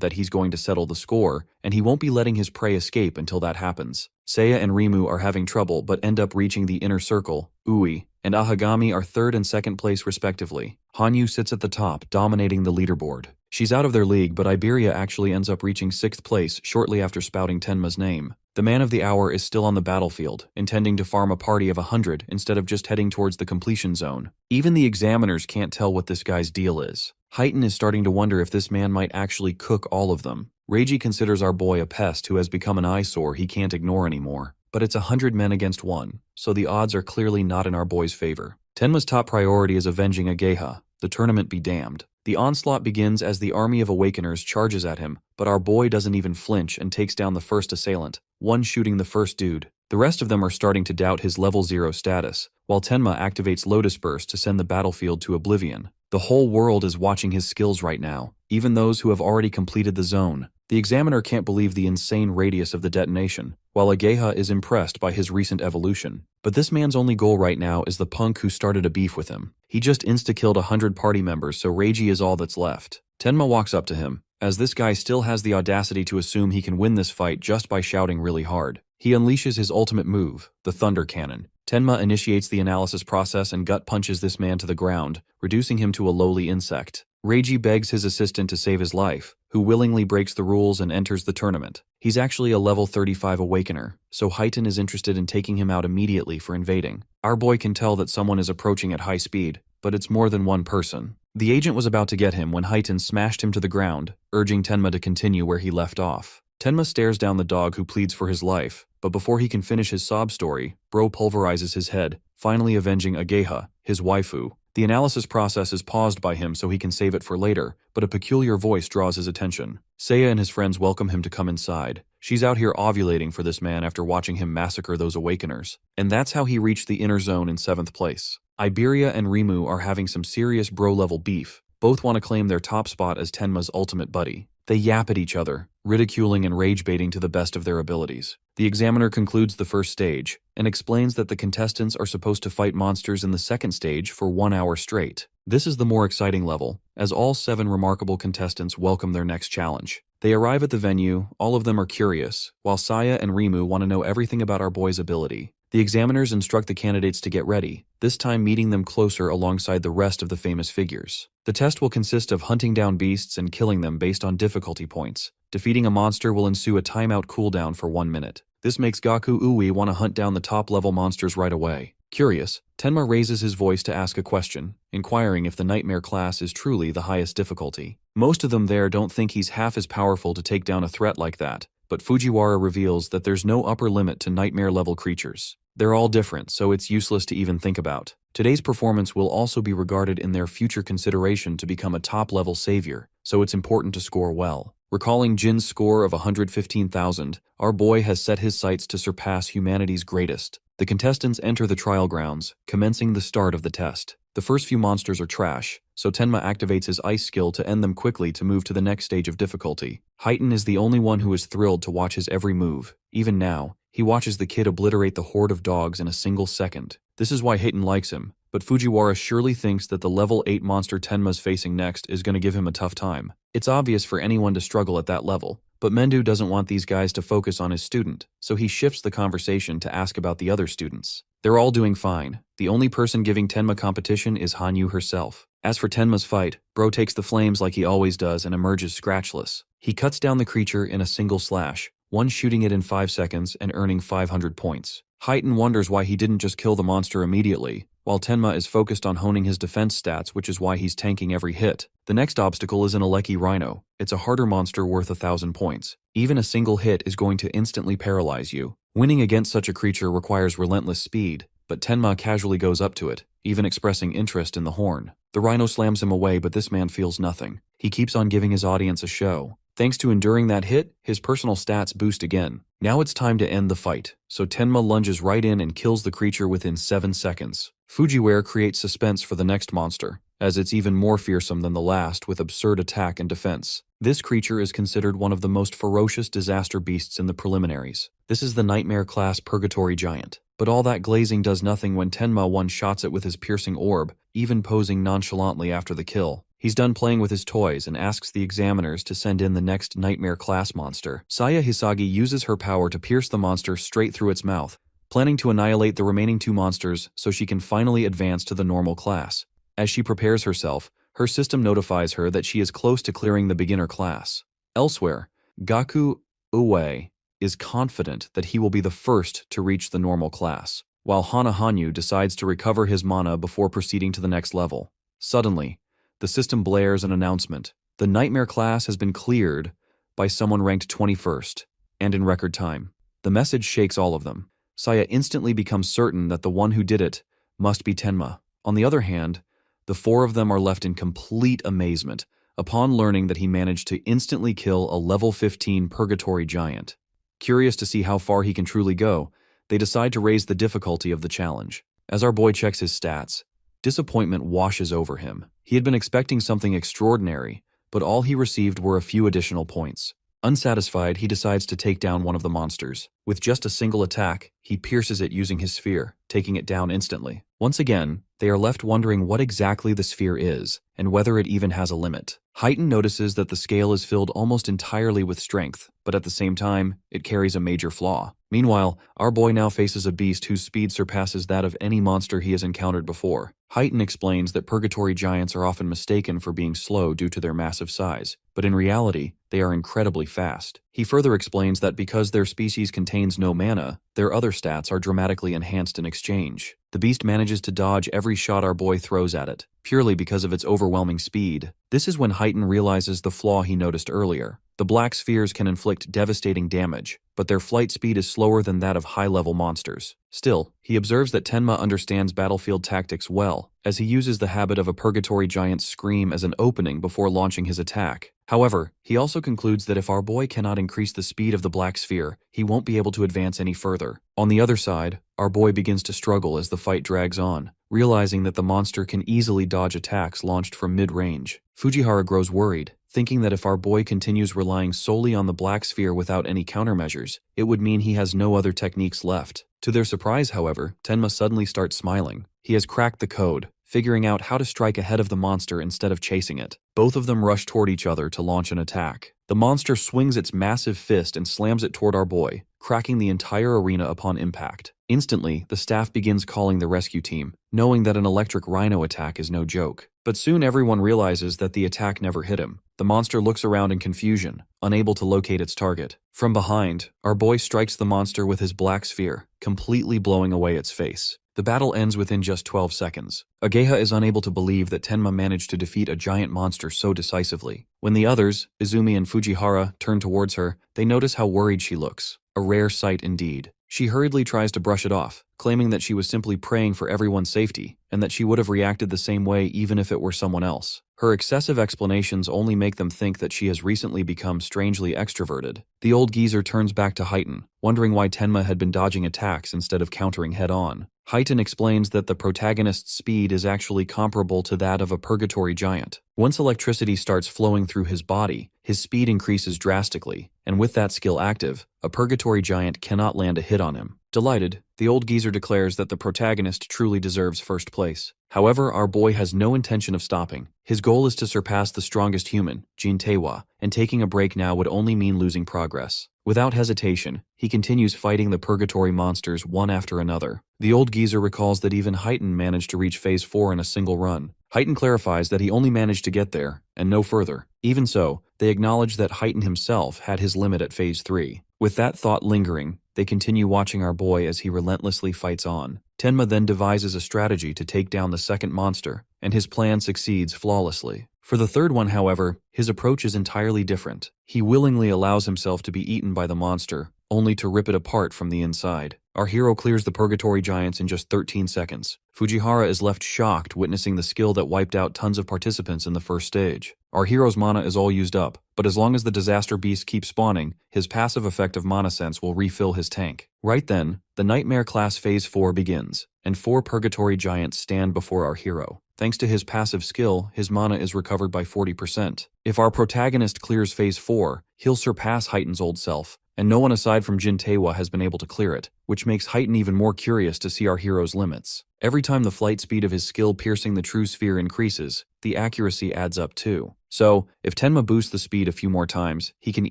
that he's going to settle the score, and he won't be letting his prey escape until that happens. Seiya and Rimu are having trouble but end up reaching the inner circle. Ui and Ahagami are 3rd and 2nd place respectively. Hanyu sits at the top, dominating the leaderboard. She's out of their league, but Iberia actually ends up reaching 6th place shortly after spouting Tenma's name. The man of the hour is still on the battlefield, intending to farm a party of 100 instead of just heading towards the completion zone. Even the examiners can't tell what this guy's deal is. Heighten is starting to wonder if this man might actually cook all of them. Reiji considers our boy a pest who has become an eyesore he can't ignore anymore. But it's 100 men against 1, so the odds are clearly not in our boy's favor. Tenma's top priority is avenging Ageha. The tournament be damned. The onslaught begins as the army of Awakeners charges at him, but our boy doesn't even flinch and takes down the first assailant, one shooting the first dude. The rest of them are starting to doubt his level 0 status, while Tenma activates Lotus Burst to send the battlefield to oblivion. The whole world is watching his skills right now, even those who have already completed the zone. The examiner can't believe the insane radius of the detonation, while Ageha is impressed by his recent evolution. But this man's only goal right now is the punk who started a beef with him. He just insta-killed 100 party members, so Reiji is all that's left. Tenma walks up to him, as this guy still has the audacity to assume he can win this fight just by shouting really hard. He unleashes his ultimate move, the Thunder Cannon. Tenma initiates the analysis process and gut punches this man to the ground, reducing him to a lowly insect. Reiji begs his assistant to save his life, who willingly breaks the rules and enters the tournament. He's actually a level 35 Awakener, so Heighten is interested in taking him out immediately for invading. Our boy can tell that someone is approaching at high speed, but it's more than one person. The agent was about to get him when Heighten smashed him to the ground, urging Tenma to continue where he left off. Tenma stares down the dog who pleads for his life, but before he can finish his sob story, Bro pulverizes his head, finally avenging Ageha, his waifu. The analysis process is paused by him so he can save it for later, but a peculiar voice draws his attention. Seiya and his friends welcome him to come inside. She's out here ovulating for this man after watching him massacre those Awakeners. And that's how he reached the inner zone in 7th place. Iberia and Rimu are having some serious bro-level beef. Both want to claim their top spot as Tenma's ultimate buddy. They yap at each other, ridiculing and rage-baiting to the best of their abilities. The examiner concludes the first stage, and explains that the contestants are supposed to fight monsters in the second stage for 1 hour straight. This is the more exciting level, as all 7 remarkable contestants welcome their next challenge. They arrive at the venue, all of them are curious, while Saya and Rimu want to know everything about our boy's ability. The examiners instruct the candidates to get ready, this time meeting them closer alongside the rest of the famous figures. The test will consist of hunting down beasts and killing them based on difficulty points. Defeating a monster will ensue a timeout cooldown for 1 minute. This makes Gaku Ui want to hunt down the top-level monsters right away. Curious, Tenma raises his voice to ask a question, inquiring if the Nightmare class is truly the highest difficulty. Most of them there don't think he's half as powerful to take down a threat like that, but Fujiwara reveals that there's no upper limit to Nightmare-level creatures. They're all different, so it's useless to even think about. Today's performance will also be regarded in their future consideration to become a top-level savior, so it's important to score well. Recalling Jin's score of 115,000, our boy has set his sights to surpass humanity's greatest. The contestants enter the trial grounds, commencing the start of the test. The first few monsters are trash, so Tenma activates his ice skill to end them quickly to move to the next stage of difficulty. Heighten is the only one who is thrilled to watch his every move. Even now, he watches the kid obliterate the horde of dogs in a single second. This is why Heighten likes him, but Fujiwara surely thinks that the level 8 monster Tenma's facing next is going to give him a tough time. It's obvious for anyone to struggle at that level, but Mendu doesn't want these guys to focus on his student, so he shifts the conversation to ask about the other students. They're all doing fine. The only person giving Tenma competition is Hanyu herself. As for Tenma's fight, Bro takes the flames like he always does and emerges scratchless. He cuts down the creature in a single slash, one shooting it in 5 seconds and earning 500 points. Heighten wonders why he didn't just kill the monster immediately, while Tenma is focused on honing his defense stats, which is why he's tanking every hit. The next obstacle is an Aleki Rhino. It's a harder monster worth 1,000 points. Even a single hit is going to instantly paralyze you. Winning against such a creature requires relentless speed, but Tenma casually goes up to it, even expressing interest in the horn. The Rhino slams him away, but this man feels nothing. He keeps on giving his audience a show. Thanks to enduring that hit, his personal stats boost again. Now it's time to end the fight, so Tenma lunges right in and kills the creature within 7 seconds. Fujiware creates suspense for the next monster, as it's even more fearsome than the last with absurd attack and defense. This creature is considered one of the most ferocious disaster beasts in the preliminaries. This is the Nightmare class Purgatory Giant. But all that glazing does nothing when Tenma one-shots it with his piercing orb, even posing nonchalantly after the kill. He's done playing with his toys and asks the examiners to send in the next Nightmare class monster. Saya Hisagi uses her power to pierce the monster straight through its mouth, planning to annihilate the remaining 2 monsters so she can finally advance to the normal class. As she prepares herself, her system notifies her that she is close to clearing the beginner class. Elsewhere, Gaku Uwe is confident that he will be the first to reach the normal class, while Hana Hanyu decides to recover his mana before proceeding to the next level. Suddenly, the system blares an announcement. The Nightmare class has been cleared by someone ranked 21st, and in record time. The message shakes all of them. Saya instantly becomes certain that the one who did it must be Tenma. On the other hand, the 4 of them are left in complete amazement upon learning that he managed to instantly kill a level 15 Purgatory Giant. Curious to see how far he can truly go, they decide to raise the difficulty of the challenge. As our boy checks his stats, disappointment washes over him. He had been expecting something extraordinary, but all he received were a few additional points. Unsatisfied, he decides to take down one of the monsters. With just a single attack, he pierces it using his sphere, taking it down instantly. Once again, they are left wondering what exactly the sphere is, and whether it even has a limit. Heighten notices that the scale is filled almost entirely with strength, but at the same time, it carries a major flaw. Meanwhile, our boy now faces a beast whose speed surpasses that of any monster he has encountered before. Heighten explains that Purgatory Giants are often mistaken for being slow due to their massive size, but in reality, they are incredibly fast. He further explains that because their species contains no mana, their other stats are dramatically enhanced in exchange. The beast manages to dodge every shot our boy throws at it, purely because of its overwhelming speed. This is when Heighten realizes the flaw he noticed earlier. The black spheres can inflict devastating damage, but their flight speed is slower than that of high-level monsters. Still, he observes that Tenma understands battlefield tactics well, as he uses the habit of a Purgatory Giant's scream as an opening before launching his attack. However, he also concludes that if our boy cannot increase the speed of the black sphere, he won't be able to advance any further. On the other side, our boy begins to struggle as the fight drags on, realizing that the monster can easily dodge attacks launched from mid-range. Fujihara grows worried, thinking that if our boy continues relying solely on the black sphere without any countermeasures, it would mean he has no other techniques left. To their surprise, however, Tenma suddenly starts smiling. He has cracked the code, figuring out how to strike ahead of the monster instead of chasing it. Both of them rush toward each other to launch an attack. The monster swings its massive fist and slams it toward our boy, cracking the entire arena upon impact. Instantly, the staff begins calling the rescue team, knowing that an electric rhino attack is no joke. But soon everyone realizes that the attack never hit him. The monster looks around in confusion, unable to locate its target. From behind, our boy strikes the monster with his black sphere, completely blowing away its face. The battle ends within just 12 seconds. Ageha is unable to believe that Tenma managed to defeat a giant monster so decisively. When the others, Izumi and Fujihara, turn towards her, they notice how worried she looks. A rare sight indeed. She hurriedly tries to brush it off, claiming that she was simply praying for everyone's safety, and that she would have reacted the same way even if it were someone else. Her excessive explanations only make them think that she has recently become strangely extroverted. The old geezer turns back to Heighten, wondering why Tenma had been dodging attacks instead of countering head-on. Heighten explains that the protagonist's speed is actually comparable to that of a Purgatory Giant. Once electricity starts flowing through his body, his speed increases drastically, and with that skill active, a Purgatory Giant cannot land a hit on him. Delighted, the old geezer declares that the protagonist truly deserves first place. However, our boy has no intention of stopping. His goal is to surpass the strongest human, Jin Taewa, and taking a break now would only mean losing progress. Without hesitation, he continues fighting the Purgatory monsters one after another. The old geezer recalls that even Heighten managed to reach Phase 4 in a single run. Heighten clarifies that he only managed to get there, and no further. Even so, they acknowledge that Heighten himself had his limit at Phase 3. With that thought lingering, they continue watching our boy as he relentlessly fights on. Tenma then devises a strategy to take down the second monster, and his plan succeeds flawlessly. For the third one, however, his approach is entirely different. He willingly allows himself to be eaten by the monster, only to rip it apart from the inside. Our hero clears the Purgatory Giants in just 13 seconds. Fujihara is left shocked witnessing the skill that wiped out tons of participants in the first stage. Our hero's mana is all used up, but as long as the disaster beast keeps spawning, his passive effect of Mana Sense will refill his tank. Right then, the Nightmare Class Phase 4 begins, and 4 Purgatory Giants stand before our hero. Thanks to his passive skill, his mana is recovered by 40%. If our protagonist clears Phase 4, he'll surpass Heighten's old self, and no one aside from Jin Taewa has been able to clear it, which makes Heighten even more curious to see our hero's limits. Every time the flight speed of his skill piercing the true sphere increases, the accuracy adds up too. So, if Tenma boosts the speed a few more times, he can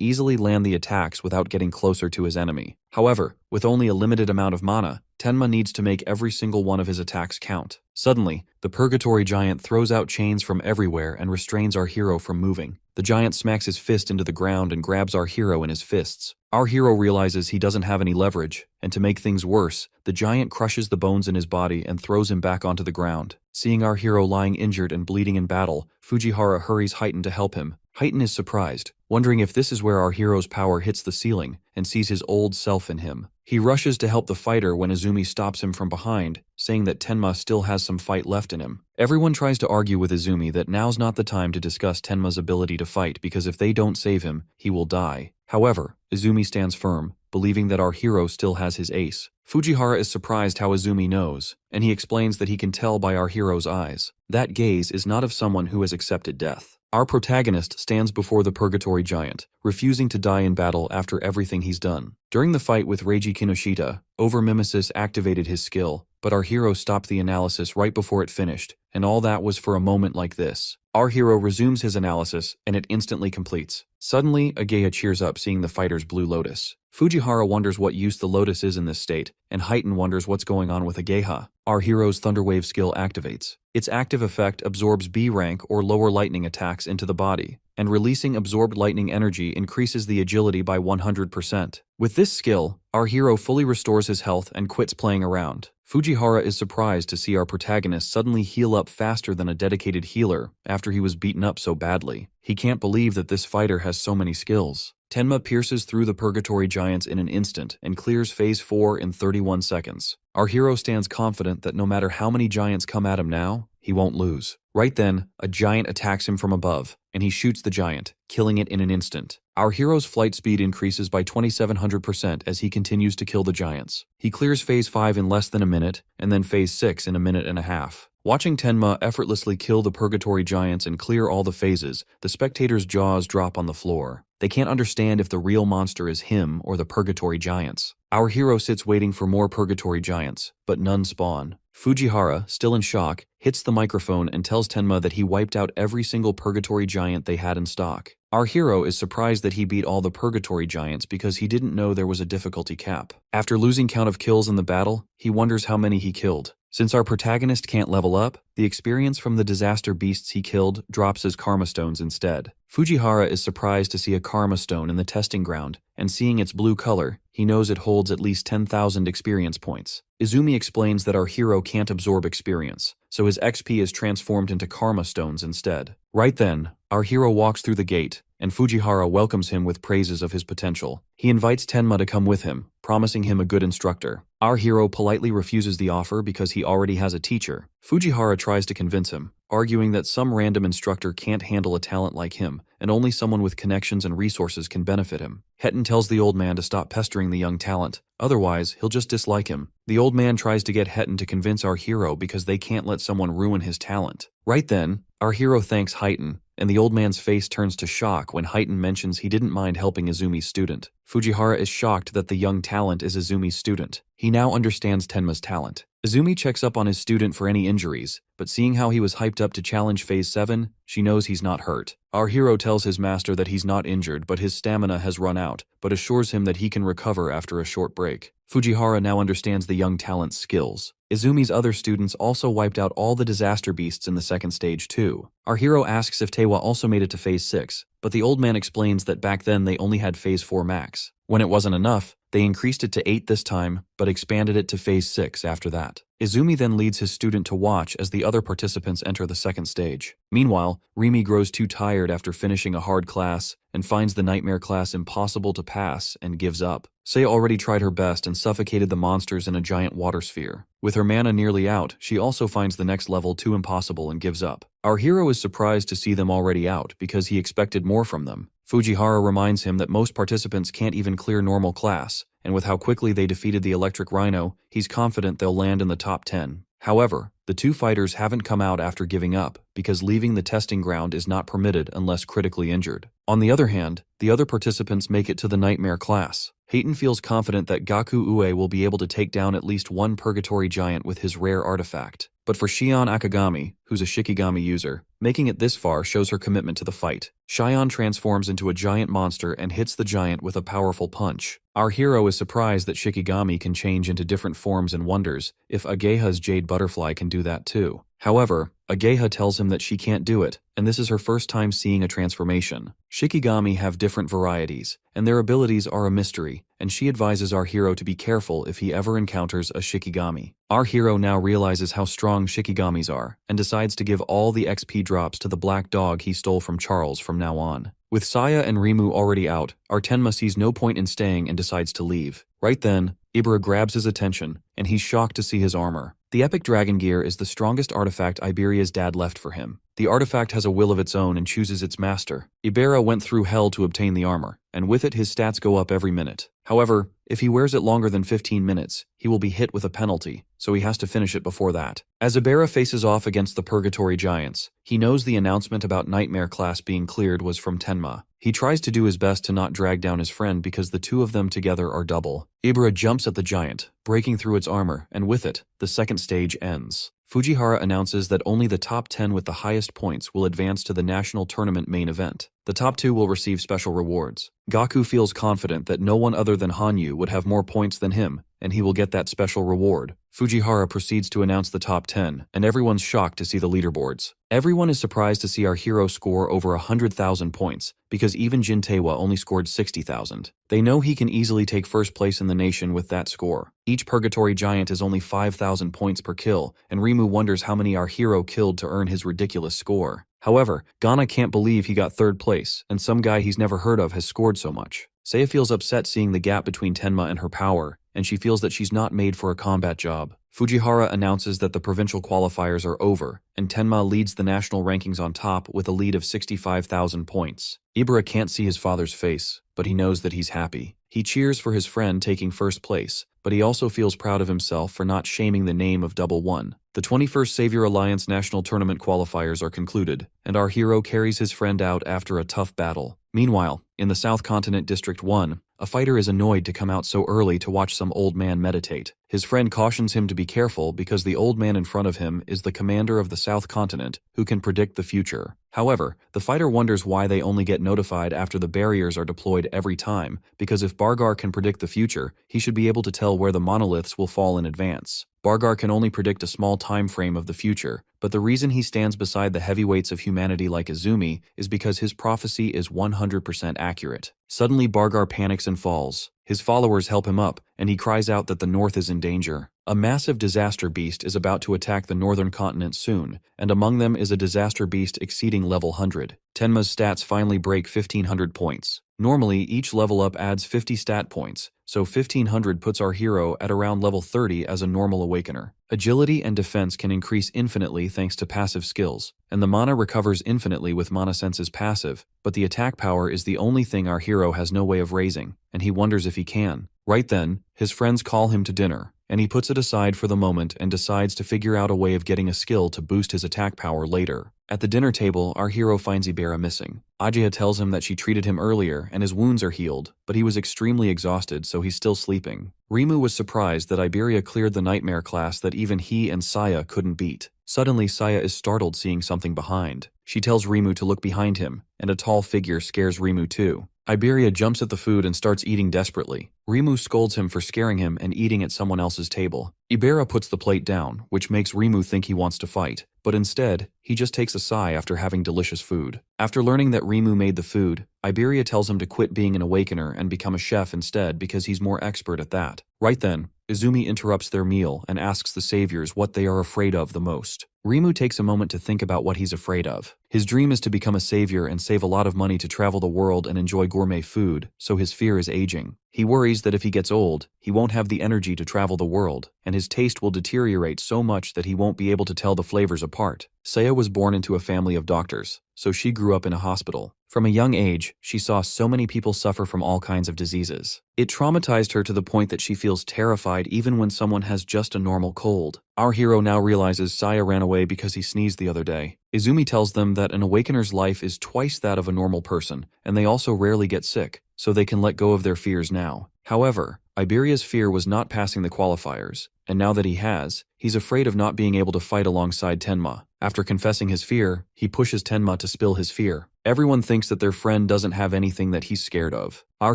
easily land the attacks without getting closer to his enemy. However, with only a limited amount of mana, Tenma needs to make every single one of his attacks count. Suddenly, the Purgatory Giant throws out chains from everywhere and restrains our hero from moving. The giant smacks his fist into the ground and grabs our hero in his fists. Our hero realizes he doesn't have any leverage, and to make things worse, the giant crushes the bones in his body and throws him back onto the ground. Seeing our hero lying injured and bleeding in battle, Fujihara hurries Heighten to help him. Heighten is surprised, wondering if this is where our hero's power hits the ceiling, and sees his old self in him. He rushes to help the fighter when Izumi stops him from behind, saying that Tenma still has some fight left in him. Everyone tries to argue with Izumi that now's not the time to discuss Tenma's ability to fight because if they don't save him, he will die. However, Izumi stands firm, believing that our hero still has his ace. Fujihara is surprised how Izumi knows, and he explains that he can tell by our hero's eyes. That gaze is not of someone who has accepted death. Our protagonist stands before the Purgatory Giant, refusing to die in battle after everything he's done. During the fight with Reiji Kinoshita, Over-Mimesis activated his skill, but our hero stopped the analysis right before it finished, and all that was for a moment like this. Our hero resumes his analysis, and it instantly completes. Suddenly, Ageha cheers up seeing the fighter's Blue Lotus. Fujihara wonders what use the Lotus is in this state, and Heighten wonders what's going on with Ageha. Our hero's Thunderwave skill activates. Its active effect absorbs B rank or lower lightning attacks into the body, and releasing absorbed lightning energy increases the agility by 100%. With this skill, our hero fully restores his health and quits playing around. Fujihara is surprised to see our protagonist suddenly heal up faster than a dedicated healer after he was beaten up so badly. He can't believe that this fighter has so many skills. Tenma pierces through the Purgatory Giants in an instant and clears Phase 4 in 31 seconds. Our hero stands confident that no matter how many giants come at him now, he won't lose. Right then, a giant attacks him from above, and he shoots the giant, killing it in an instant. Our hero's flight speed increases by 2700% as he continues to kill the giants. He clears Phase 5 in less than a minute, and then Phase 6 in a minute and a half. Watching Tenma effortlessly kill the Purgatory Giants and clear all the phases, the spectators' jaws drop on the floor. They can't understand if the real monster is him or the Purgatory Giants. Our hero sits waiting for more Purgatory Giants, but none spawn. Fujihara, still in shock, hits the microphone and tells Tenma that he wiped out every single Purgatory Giant they had in stock. Our hero is surprised that he beat all the Purgatory Giants because he didn't know there was a difficulty cap. After losing count of kills in the battle, he wonders how many he killed. Since our protagonist can't level up, the experience from the disaster beasts he killed drops as Karma Stones instead. Fujihara is surprised to see a Karma Stone in the testing ground, and seeing its blue color, he knows it holds at least 10,000 experience points. Izumi explains that our hero can't absorb experience, so his XP is transformed into Karma Stones instead. Right then, our hero walks through the gate, and Fujihara welcomes him with praises of his potential. He invites Tenma to come with him, promising him a good instructor. Our hero politely refuses the offer because he already has a teacher. Fujihara tries to convince him, arguing that some random instructor can't handle a talent like him, and only someone with connections and resources can benefit him. Heighten tells the old man to stop pestering the young talent, otherwise he'll just dislike him. The old man tries to get Heighten to convince our hero because they can't let someone ruin his talent. Right then, our hero thanks Heighten, and the old man's face turns to shock when Heighten mentions he didn't mind helping Izumi's student. Fujihara is shocked that the young talent is Izumi's student. He now understands Tenma's talent. Izumi checks up on his student for any injuries, but seeing how he was hyped up to challenge Phase 7, she knows he's not hurt. Our hero tells his master that he's not injured but his stamina has run out, but assures him that he can recover after a short break. Fujihara now understands the young talent's skills. Izumi's other students also wiped out all the disaster beasts in the second stage too. Our hero asks if Taewa also made it to Phase 6, but the old man explains that back then they only had Phase 4 max. When it wasn't enough, They increased it to 8 this time, but expanded it to Phase 6 after that. Izumi then leads his student to watch as the other participants enter the second stage. Meanwhile, Rimi grows too tired after finishing a hard class and finds the nightmare class impossible to pass and gives up. Sei already tried her best and suffocated the monsters in a giant water sphere. With her mana nearly out, she also finds the next level too impossible and gives up. Our hero is surprised to see them already out because he expected more from them. Fujihara reminds him that most participants can't even clear normal class, and with how quickly they defeated the Electric Rhino, he's confident they'll land in the top 10. However, the two fighters haven't come out after giving up, because leaving the testing ground is not permitted unless critically injured. On the other hand, the other participants make it to the Nightmare class. Hayton feels confident that Gaku Ue will be able to take down at least one Purgatory Giant with his rare artifact. But for Shion Akagami, who's a Shikigami user, making it this far shows her commitment to the fight. Shion transforms into a giant monster and hits the giant with a powerful punch. Our hero is surprised that Shikigami can change into different forms and wonders if Ageha's Jade Butterfly can do that too. However, Ageha tells him that she can't do it, and this is her first time seeing a transformation. Shikigami have different varieties, and their abilities are a mystery, and she advises our hero to be careful if he ever encounters a Shikigami. Our hero now realizes how strong Shikigamis are, and decides to give all the XP drops to the black dog he stole from Charles from now on. With Saya and Rimu already out, our Tenma sees no point in staying and decides to leave. Right then, Ibra grabs his attention, and he's shocked to see his armor. The Epic Dragon Gear is the strongest artifact Iberia's dad left for him. The artifact has a will of its own and chooses its master. Ibera went through hell to obtain the armor, and with it his stats go up every minute. However, if he wears it longer than 15 minutes, he will be hit with a penalty, so he has to finish it before that. As Ibera faces off against the Purgatory Giants, he knows the announcement about Nightmare class being cleared was from Tenma. He tries to do his best to not drag down his friend because the two of them together are double. Ibra jumps at the giant, breaking through its armor, and with it, the second stage ends. Fujihara announces that only the top 10 with the highest points will advance to the national tournament main event. The top 2 will receive special rewards. Gaku feels confident that no one other than Hanyu would have more points than him, and he will get that special reward. Fujihara proceeds to announce the top 10, and everyone's shocked to see the leaderboards. Everyone is surprised to see our hero score over 100,000 points, because even Jintewa only scored 60,000. They know he can easily take first place in the nation with that score. Each Purgatory Giant is only 5,000 points per kill, and Rimu wonders how many our hero killed to earn his ridiculous score. However, Ghana can't believe he got third place, and some guy he's never heard of has scored so much. Seiya feels upset seeing the gap between Tenma and her power, and she feels that she's not made for a combat job. Fujihara announces that the provincial qualifiers are over, and Tenma leads the national rankings on top with a lead of 65,000 points. Ibra can't see his father's face, but he knows that he's happy. He cheers for his friend taking first place, but he also feels proud of himself for not shaming the name of Double One. The 21st Savior Alliance National Tournament qualifiers are concluded, and our hero carries his friend out after a tough battle. Meanwhile, in the South Continent District 1, a fighter is annoyed to come out so early to watch some old man meditate. His friend cautions him to be careful because the old man in front of him is the commander of the South Continent who can predict the future. However, the fighter wonders why they only get notified after the barriers are deployed every time, because if Bargar can predict the future, he should be able to tell where the monoliths will fall in advance. Bargar can only predict a small time frame of the future, but the reason he stands beside the heavyweights of humanity like Izumi is because his prophecy is 100% accurate. Suddenly Bargar panics and falls. His followers help him up, and he cries out that the North is in danger. A massive disaster beast is about to attack the northern continent soon, and among them is a disaster beast exceeding level 100. Tenma's stats finally break 1500 points. Normally, each level up adds 50 stat points, so 1500 puts our hero at around level 30 as a normal awakener. Agility and defense can increase infinitely thanks to passive skills, and the mana recovers infinitely with Mana Sense's passive, but the attack power is the only thing our hero has no way of raising, and he wonders if he can. Right then, his friends call him to dinner, and he puts it aside for the moment and decides to figure out a way of getting a skill to boost his attack power later. At the dinner table, our hero finds Ibera missing. Ajiha tells him that she treated him earlier and his wounds are healed, but he was extremely exhausted, so he's still sleeping. Rimu was surprised that Iberia cleared the nightmare class that even he and Saya couldn't beat. Suddenly, Saya is startled seeing something behind. She tells Rimu to look behind him, and a tall figure scares Rimu too. Iberia jumps at the food and starts eating desperately. Rimu scolds him for scaring him and eating at someone else's table. Ibera puts the plate down, which makes Rimu think he wants to fight, but instead, he just takes a sigh after having delicious food. After learning that Rimu made the food, Iberia tells him to quit being an awakener and become a chef instead because he's more expert at that. Right then, Izumi interrupts their meal and asks the saviors what they are afraid of the most. Rimu takes a moment to think about what he's afraid of. His dream is to become a savior and save a lot of money to travel the world and enjoy gourmet food, so his fear is aging. He worries that if he gets old, he won't have the energy to travel the world, and his taste will deteriorate so much that he won't be able to tell the flavors apart. Saya was born into a family of doctors, so she grew up in a hospital. From a young age, she saw so many people suffer from all kinds of diseases. It traumatized her to the point that she feels terrified even when someone has just a normal cold. Our hero now realizes Saya ran away because he sneezed the other day. Izumi tells them that an awakener's life is twice that of a normal person, and they also rarely get sick, so they can let go of their fears now. However, Iberia's fear was not passing the qualifiers, and now that he has, he's afraid of not being able to fight alongside Tenma. After confessing his fear, he pushes Tenma to spill his fear. Everyone thinks that their friend doesn't have anything that he's scared of. Our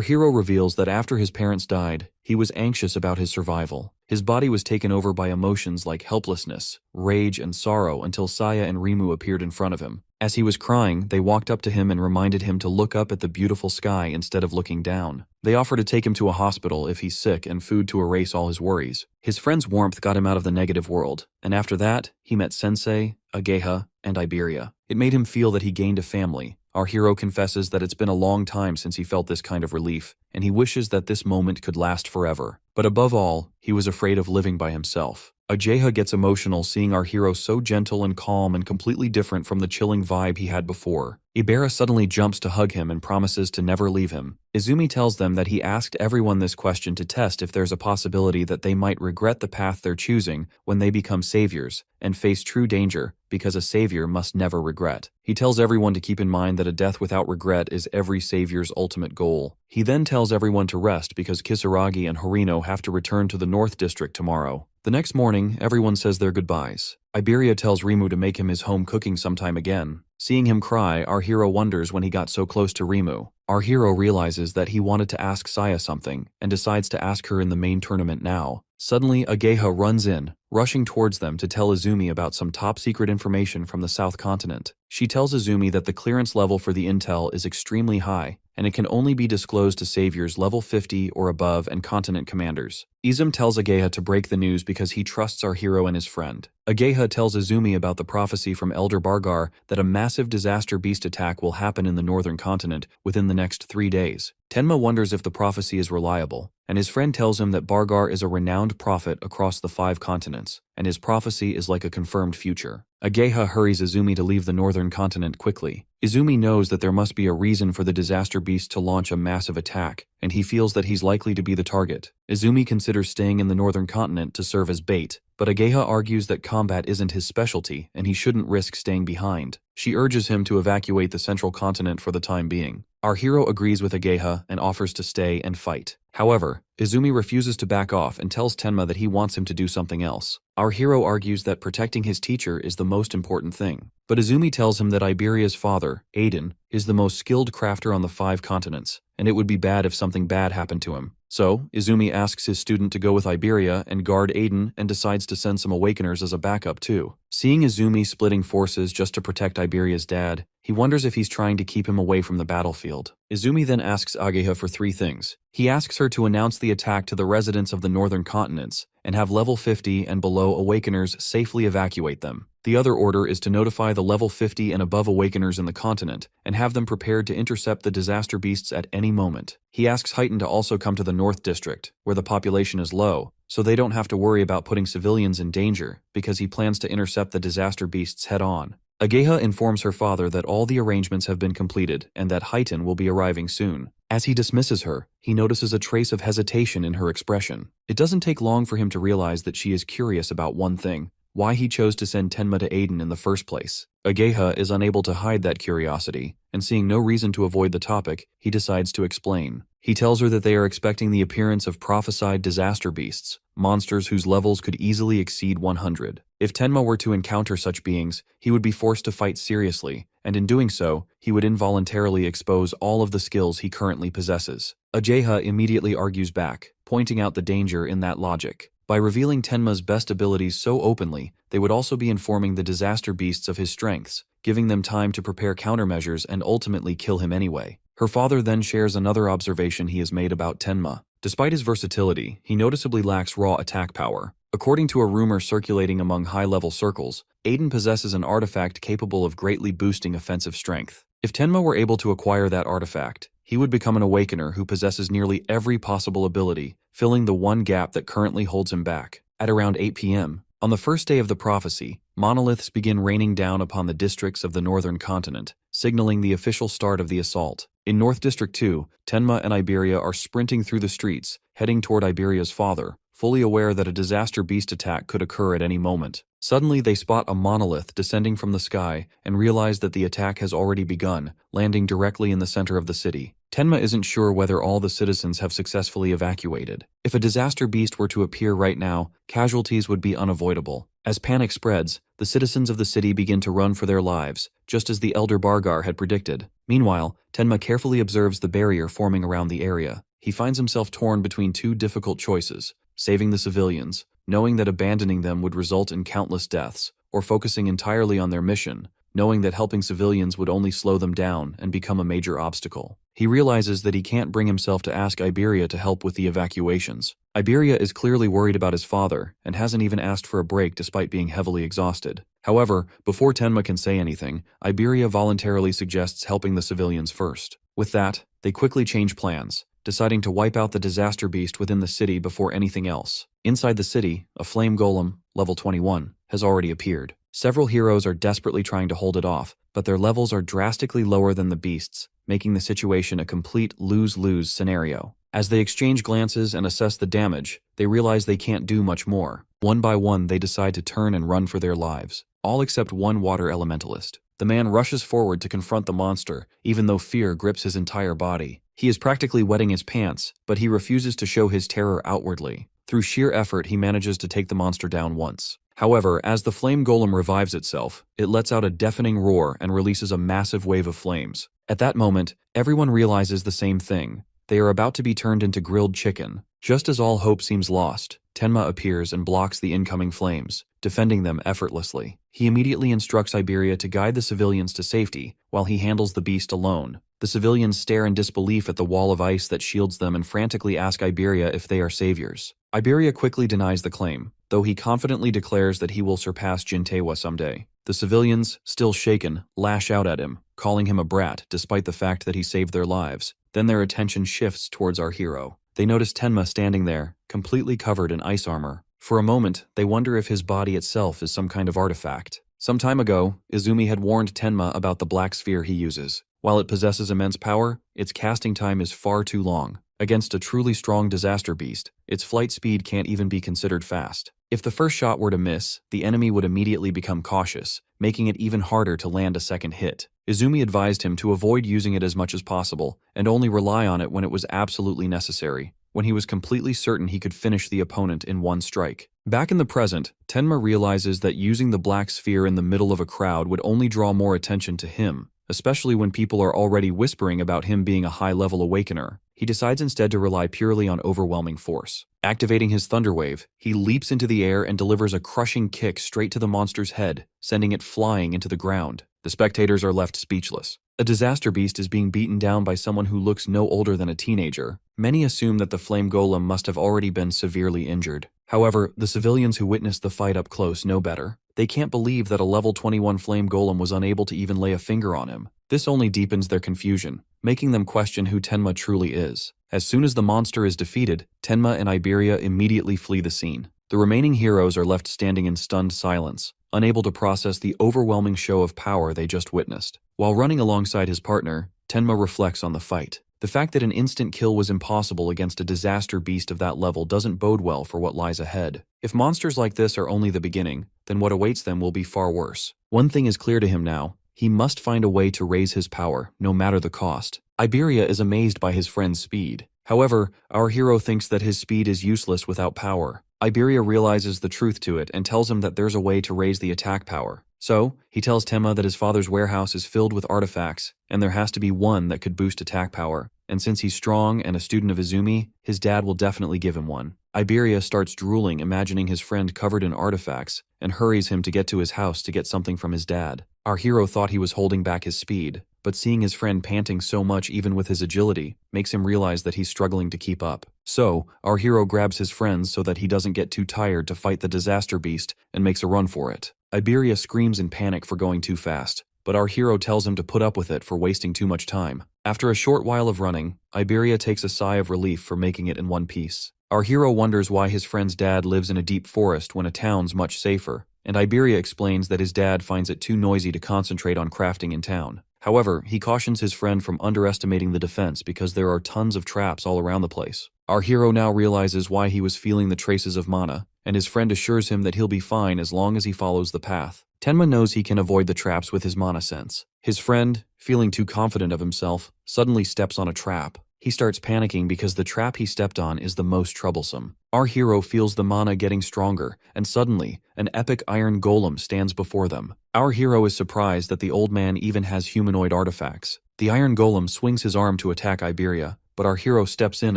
hero reveals that after his parents died, he was anxious about his survival. His body was taken over by emotions like helplessness, rage, and sorrow until Saya and Rimu appeared in front of him. As he was crying, they walked up to him and reminded him to look up at the beautiful sky instead of looking down. They offer to take him to a hospital if he's sick and food to erase all his worries. His friend's warmth got him out of the negative world, and after that, he met Sensei, Ageha, and Iberia. It made him feel that he gained a family. Our hero confesses that it's been a long time since he felt this kind of relief, and he wishes that this moment could last forever. But above all, he was afraid of living by himself. Ageha gets emotional seeing our hero so gentle and calm and completely different from the chilling vibe he had before. Ibera suddenly jumps to hug him and promises to never leave him. Izumi tells them that he asked everyone this question to test if there's a possibility that they might regret the path they're choosing when they become saviors and face true danger, because a savior must never regret. He tells everyone to keep in mind that a death without regret is every savior's ultimate goal. He then tells everyone to rest because Kisaragi and Horino have to return to the North District tomorrow. The next morning, everyone says their goodbyes. Iberia tells Rimu to make him his home cooking sometime again. Seeing him cry, our hero wonders when he got so close to Rimu. Our hero realizes that he wanted to ask Saya something, and decides to ask her in the main tournament now. Suddenly, Ageha runs in, rushing towards them to tell Izumi about some top-secret information from the South Continent. She tells Izumi that the clearance level for the intel is extremely high, and it can only be disclosed to saviors level 50 or above and continent commanders. Izum tells Ageha to break the news because he trusts our hero and his friend. Ageha tells Izumi about the prophecy from Elder Bargar that a massive disaster beast attack will happen in the northern continent within the next 3 days. Tenma wonders if the prophecy is reliable, and his friend tells him that Bargar is a renowned prophet across the 5 continents, and his prophecy is like a confirmed future. Ageha hurries Izumi to leave the northern continent quickly. Izumi knows that there must be a reason for the disaster beast to launch a massive attack, and he feels that he's likely to be the target. Izumi considers staying in the northern continent to serve as bait, but Ageha argues that combat isn't his specialty and he shouldn't risk staying behind. She urges him to evacuate the central continent for the time being. Our hero agrees with Ageha and offers to stay and fight. However, Izumi refuses to back off and tells Tenma that he wants him to do something else. Our hero argues that protecting his teacher is the most important thing. But Izumi tells him that Iberia's father, Aiden, is the most skilled crafter on the 5 continents, and it would be bad if something bad happened to him. So, Izumi asks his student to go with Iberia and guard Aiden and decides to send some Awakeners as a backup too. Seeing Izumi splitting forces just to protect Iberia's dad, he wonders if he's trying to keep him away from the battlefield. Izumi then asks Ageha for 3 things. He asks her to announce the attack to the residents of the northern continents and have level 50 and below Awakeners safely evacuate them. The other order is to notify the level 50 and above Awakeners in the continent and have them prepared to intercept the disaster beasts at any moment. He asks Heighten to also come to the North District, where the population is low, so they don't have to worry about putting civilians in danger, because he plans to intercept the disaster beasts head-on. Ageha informs her father that all the arrangements have been completed and that Heighten will be arriving soon. As he dismisses her, he notices a trace of hesitation in her expression. It doesn't take long for him to realize that she is curious about one thing: why he chose to send Tenma to Aiden in the first place. Ageha is unable to hide that curiosity, and seeing no reason to avoid the topic, he decides to explain. He tells her that they are expecting the appearance of prophesied disaster beasts, monsters whose levels could easily exceed 100. If Tenma were to encounter such beings, he would be forced to fight seriously, and in doing so, he would involuntarily expose all of the skills he currently possesses. Ageha immediately argues back, pointing out the danger in that logic. By revealing Tenma's best abilities so openly, they would also be informing the disaster beasts of his strengths, giving them time to prepare countermeasures and ultimately kill him anyway. Her father then shares another observation he has made about Tenma. Despite his versatility, he noticeably lacks raw attack power. According to a rumor circulating among high-level circles, Aiden possesses an artifact capable of greatly boosting offensive strength. If Tenma were able to acquire that artifact, he would become an awakener who possesses nearly every possible ability, filling the one gap that currently holds him back. At around 8 p.m., on the first day of the prophecy, monoliths begin raining down upon the districts of the northern continent, signaling the official start of the assault. In North District 2, Tenma and Iberia are sprinting through the streets, heading toward Iberia's father, fully aware that a disaster beast attack could occur at any moment. Suddenly, they spot a monolith descending from the sky and realize that the attack has already begun, landing directly in the center of the city. Tenma isn't sure whether all the citizens have successfully evacuated. If a disaster beast were to appear right now, casualties would be unavoidable. As panic spreads, the citizens of the city begin to run for their lives, just as the Elder Bargar had predicted. Meanwhile, Tenma carefully observes the barrier forming around the area. He finds himself torn between two difficult choices: saving the civilians, knowing that abandoning them would result in countless deaths, or focusing entirely on their mission, knowing that helping civilians would only slow them down and become a major obstacle. He realizes that he can't bring himself to ask Iberia to help with the evacuations. Iberia is clearly worried about his father and hasn't even asked for a break despite being heavily exhausted. However, before Tenma can say anything, Iberia voluntarily suggests helping the civilians first. With that, they quickly change plans, deciding to wipe out the disaster beast within the city before anything else. Inside the city, a flame golem, level 21, has already appeared. Several heroes are desperately trying to hold it off, but their levels are drastically lower than the beast's, making the situation a complete lose-lose scenario. As they exchange glances and assess the damage, they realize they can't do much more. One by one, they decide to turn and run for their lives, all except one water elementalist. The man rushes forward to confront the monster, even though fear grips his entire body. He is practically wetting his pants, but he refuses to show his terror outwardly. Through sheer effort, he manages to take the monster down once. However, as the flame golem revives itself, it lets out a deafening roar and releases a massive wave of flames. At that moment, everyone realizes the same thing. They are about to be turned into grilled chicken. Just as all hope seems lost, Tenma appears and blocks the incoming flames, defending them effortlessly. He immediately instructs Iberia to guide the civilians to safety, while he handles the beast alone. The civilians stare in disbelief at the wall of ice that shields them and frantically ask Iberia if they are saviors. Iberia quickly denies the claim, though he confidently declares that he will surpass Jintewa someday. The civilians, still shaken, lash out at him, calling him a brat despite the fact that he saved their lives. Then their attention shifts towards our hero. They notice Tenma standing there, completely covered in ice armor. For a moment, they wonder if his body itself is some kind of artifact. Some time ago, Izumi had warned Tenma about the black sphere he uses. While it possesses immense power, its casting time is far too long. Against a truly strong disaster beast, its flight speed can't even be considered fast. If the first shot were to miss, the enemy would immediately become cautious, making it even harder to land a second hit. Izumi advised him to avoid using it as much as possible, and only rely on it when it was absolutely necessary, when he was completely certain he could finish the opponent in one strike. Back in the present, Tenma realizes that using the black sphere in the middle of a crowd would only draw more attention to him, especially when people are already whispering about him being a high-level awakener. He decides instead to rely purely on overwhelming force. Activating his Thunder Wave, he leaps into the air and delivers a crushing kick straight to the monster's head, sending it flying into the ground. The spectators are left speechless. A disaster beast is being beaten down by someone who looks no older than a teenager. Many assume that the flame golem must have already been severely injured. However, the civilians who witnessed the fight up close know better. They can't believe that a level 21 flame golem was unable to even lay a finger on him. This only deepens their confusion, making them question who Tenma truly is. As soon as the monster is defeated, Tenma and Iberia immediately flee the scene. The remaining heroes are left standing in stunned silence, unable to process the overwhelming show of power they just witnessed. While running alongside his partner, Tenma reflects on the fight. The fact that an instant kill was impossible against a disaster beast of that level doesn't bode well for what lies ahead. If monsters like this are only the beginning, then what awaits them will be far worse. One thing is clear to him now: he must find a way to raise his power, no matter the cost. Iberia is amazed by his friend's speed. However, our hero thinks that his speed is useless without power. Iberia realizes the truth to it and tells him that there's a way to raise the attack power. So, he tells Tenma that his father's warehouse is filled with artifacts, and there has to be one that could boost attack power. And since he's strong and a student of Izumi, his dad will definitely give him one. Iberia starts drooling, imagining his friend covered in artifacts, and hurries him to get to his house to get something from his dad. Our hero thought he was holding back his speed, but seeing his friend panting so much even with his agility makes him realize that he's struggling to keep up. So, our hero grabs his friends so that he doesn't get too tired to fight the disaster beast and makes a run for it. Iberia screams in panic for going too fast, but our hero tells him to put up with it for wasting too much time. After a short while of running, Iberia takes a sigh of relief for making it in one piece. Our hero wonders why his friend's dad lives in a deep forest when a town's much safer, and Iberia explains that his dad finds it too noisy to concentrate on crafting in town. However, he cautions his friend from underestimating the defense because there are tons of traps all around the place. Our hero now realizes why he was feeling the traces of mana, and his friend assures him that he'll be fine as long as he follows the path. Tenma knows he can avoid the traps with his mana sense. His friend, feeling too confident of himself, suddenly steps on a trap. He starts panicking because the trap he stepped on is the most troublesome. Our hero feels the mana getting stronger, and suddenly, an epic iron golem stands before them. Our hero is surprised that the old man even has humanoid artifacts. The iron golem swings his arm to attack Iberia, but our hero steps in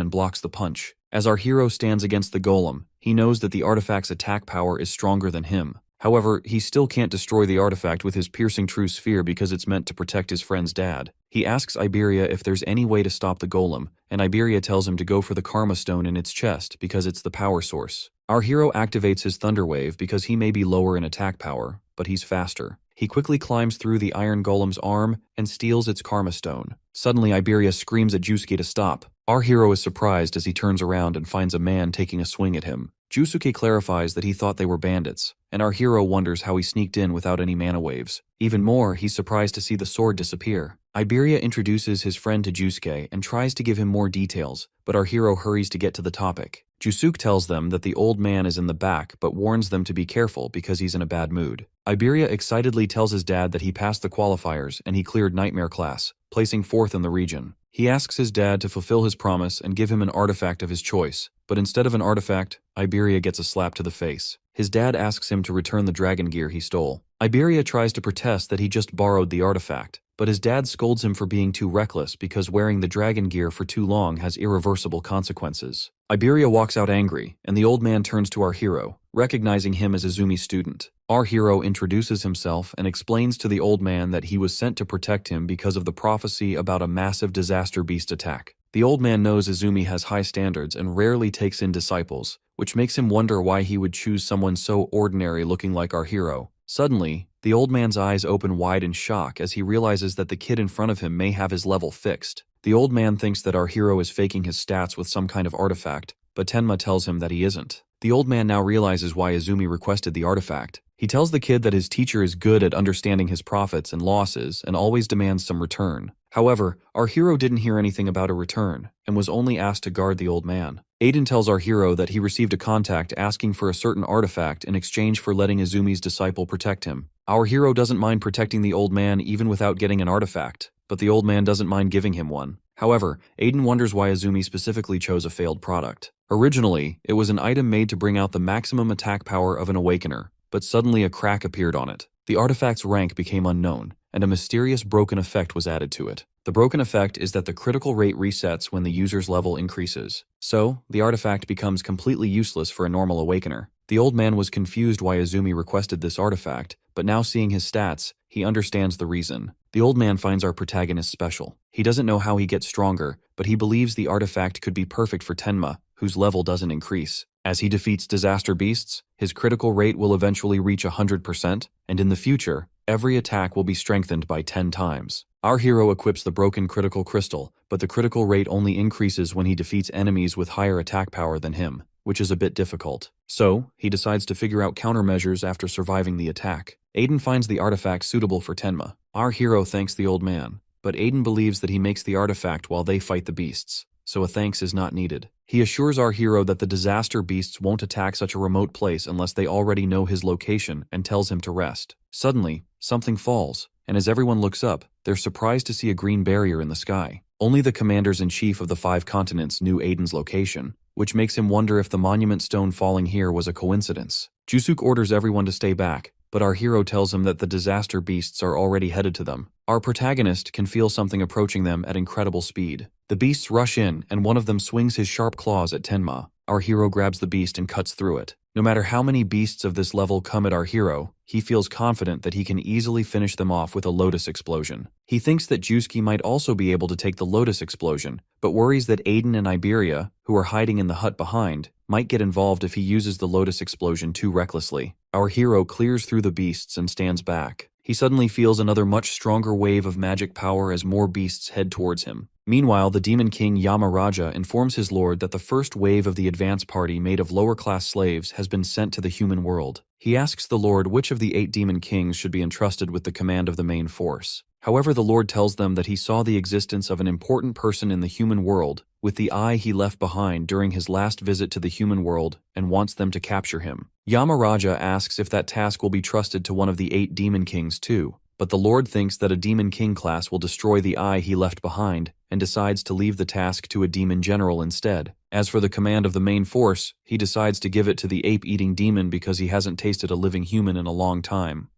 and blocks the punch. As our hero stands against the golem, he knows that the artifact's attack power is stronger than him. However, he still can't destroy the artifact with his piercing true sphere because it's meant to protect his friend's dad. He asks Iberia if there's any way to stop the golem, and Iberia tells him to go for the Karma Stone in its chest because it's the power source. Our hero activates his Thunder Wave because he may be lower in attack power, but he's faster. He quickly climbs through the iron golem's arm and steals its Karma Stone. Suddenly, Iberia screams at Jusuke to stop. Our hero is surprised as he turns around and finds a man taking a swing at him. Jusuke clarifies that he thought they were bandits, and our hero wonders how he sneaked in without any mana waves. Even more, he's surprised to see the sword disappear. Iberia introduces his friend to Jusuke and tries to give him more details, but our hero hurries to get to the topic. Jusuke tells them that the old man is in the back but warns them to be careful because he's in a bad mood. Iberia excitedly tells his dad that he passed the qualifiers and he cleared Nightmare class, placing 4th in the region. He asks his dad to fulfill his promise and give him an artifact of his choice, but instead of an artifact, Iberia gets a slap to the face. His dad asks him to return the dragon gear he stole. Iberia tries to protest that he just borrowed the artifact, but his dad scolds him for being too reckless because wearing the dragon gear for too long has irreversible consequences. Iberia walks out angry, and the old man turns to our hero, recognizing him as Izumi's student. Our hero introduces himself and explains to the old man that he was sent to protect him because of the prophecy about a massive disaster beast attack. The old man knows Izumi has high standards and rarely takes in disciples, which makes him wonder why he would choose someone so ordinary looking like our hero. Suddenly, the old man's eyes open wide in shock as he realizes that the kid in front of him may have his level fixed. The old man thinks that our hero is faking his stats with some kind of artifact, but Tenma tells him that he isn't. The old man now realizes why Izumi requested the artifact. He tells the kid that his teacher is good at understanding his profits and losses and always demands some return. However, our hero didn't hear anything about a return and was only asked to guard the old man. Aiden tells our hero that he received a contact asking for a certain artifact in exchange for letting Izumi's disciple protect him. Our hero doesn't mind protecting the old man even without getting an artifact, but the old man doesn't mind giving him one. However, Aiden wonders why Izumi specifically chose a failed product. Originally, it was an item made to bring out the maximum attack power of an awakener, but suddenly a crack appeared on it. The artifact's rank became unknown, and a mysterious broken effect was added to it. The broken effect is that the critical rate resets when the user's level increases. So, the artifact becomes completely useless for a normal awakener. The old man was confused why Izumi requested this artifact, but now seeing his stats, he understands the reason. The old man finds our protagonist special. He doesn't know how he gets stronger, but he believes the artifact could be perfect for Tenma, whose level doesn't increase. As he defeats disaster beasts, his critical rate will eventually reach 100%, and in the future, every attack will be strengthened by 10 times. Our hero equips the broken critical crystal, but the critical rate only increases when he defeats enemies with higher attack power than him, which is a bit difficult. So, he decides to figure out countermeasures after surviving the attack. Aiden finds the artifact suitable for Tenma. Our hero thanks the old man, but Aiden believes that he makes the artifact while they fight the beasts, so a thanks is not needed. He assures our hero that the disaster beasts won't attack such a remote place unless they already know his location and tells him to rest. Suddenly, something falls, and as everyone looks up, they're surprised to see a green barrier in the sky. Only the commanders-in-chief of the 5 continents knew Aiden's location, which makes him wonder if the monument stone falling here was a coincidence. Jusuke orders everyone to stay back, but our hero tells him that the disaster beasts are already headed to them. Our protagonist can feel something approaching them at incredible speed. The beasts rush in, and one of them swings his sharp claws at Tenma. Our hero grabs the beast and cuts through it. No matter how many beasts of this level come at our hero, he feels confident that he can easily finish them off with a Lotus Explosion. He thinks that Juski might also be able to take the Lotus Explosion, but worries that Aiden and Iberia, who are hiding in the hut behind, might get involved if he uses the Lotus Explosion too recklessly. Our hero clears through the beasts and stands back. He suddenly feels another much stronger wave of magic power as more beasts head towards him. Meanwhile, the Demon King Yamaraja informs his lord that the first wave of the advance party made of lower-class slaves has been sent to the human world. He asks the lord which of the 8 demon kings should be entrusted with the command of the main force. However, the lord tells them that he saw the existence of an important person in the human world with the eye he left behind during his last visit to the human world and wants them to capture him. Yamaraja asks if that task will be trusted to one of the 8 demon kings too, but the lord thinks that a demon king class will destroy the eye he left behind and decides to leave the task to a demon general instead. As for the command of the main force, he decides to give it to the ape-eating demon because he hasn't tasted a living human in a long time.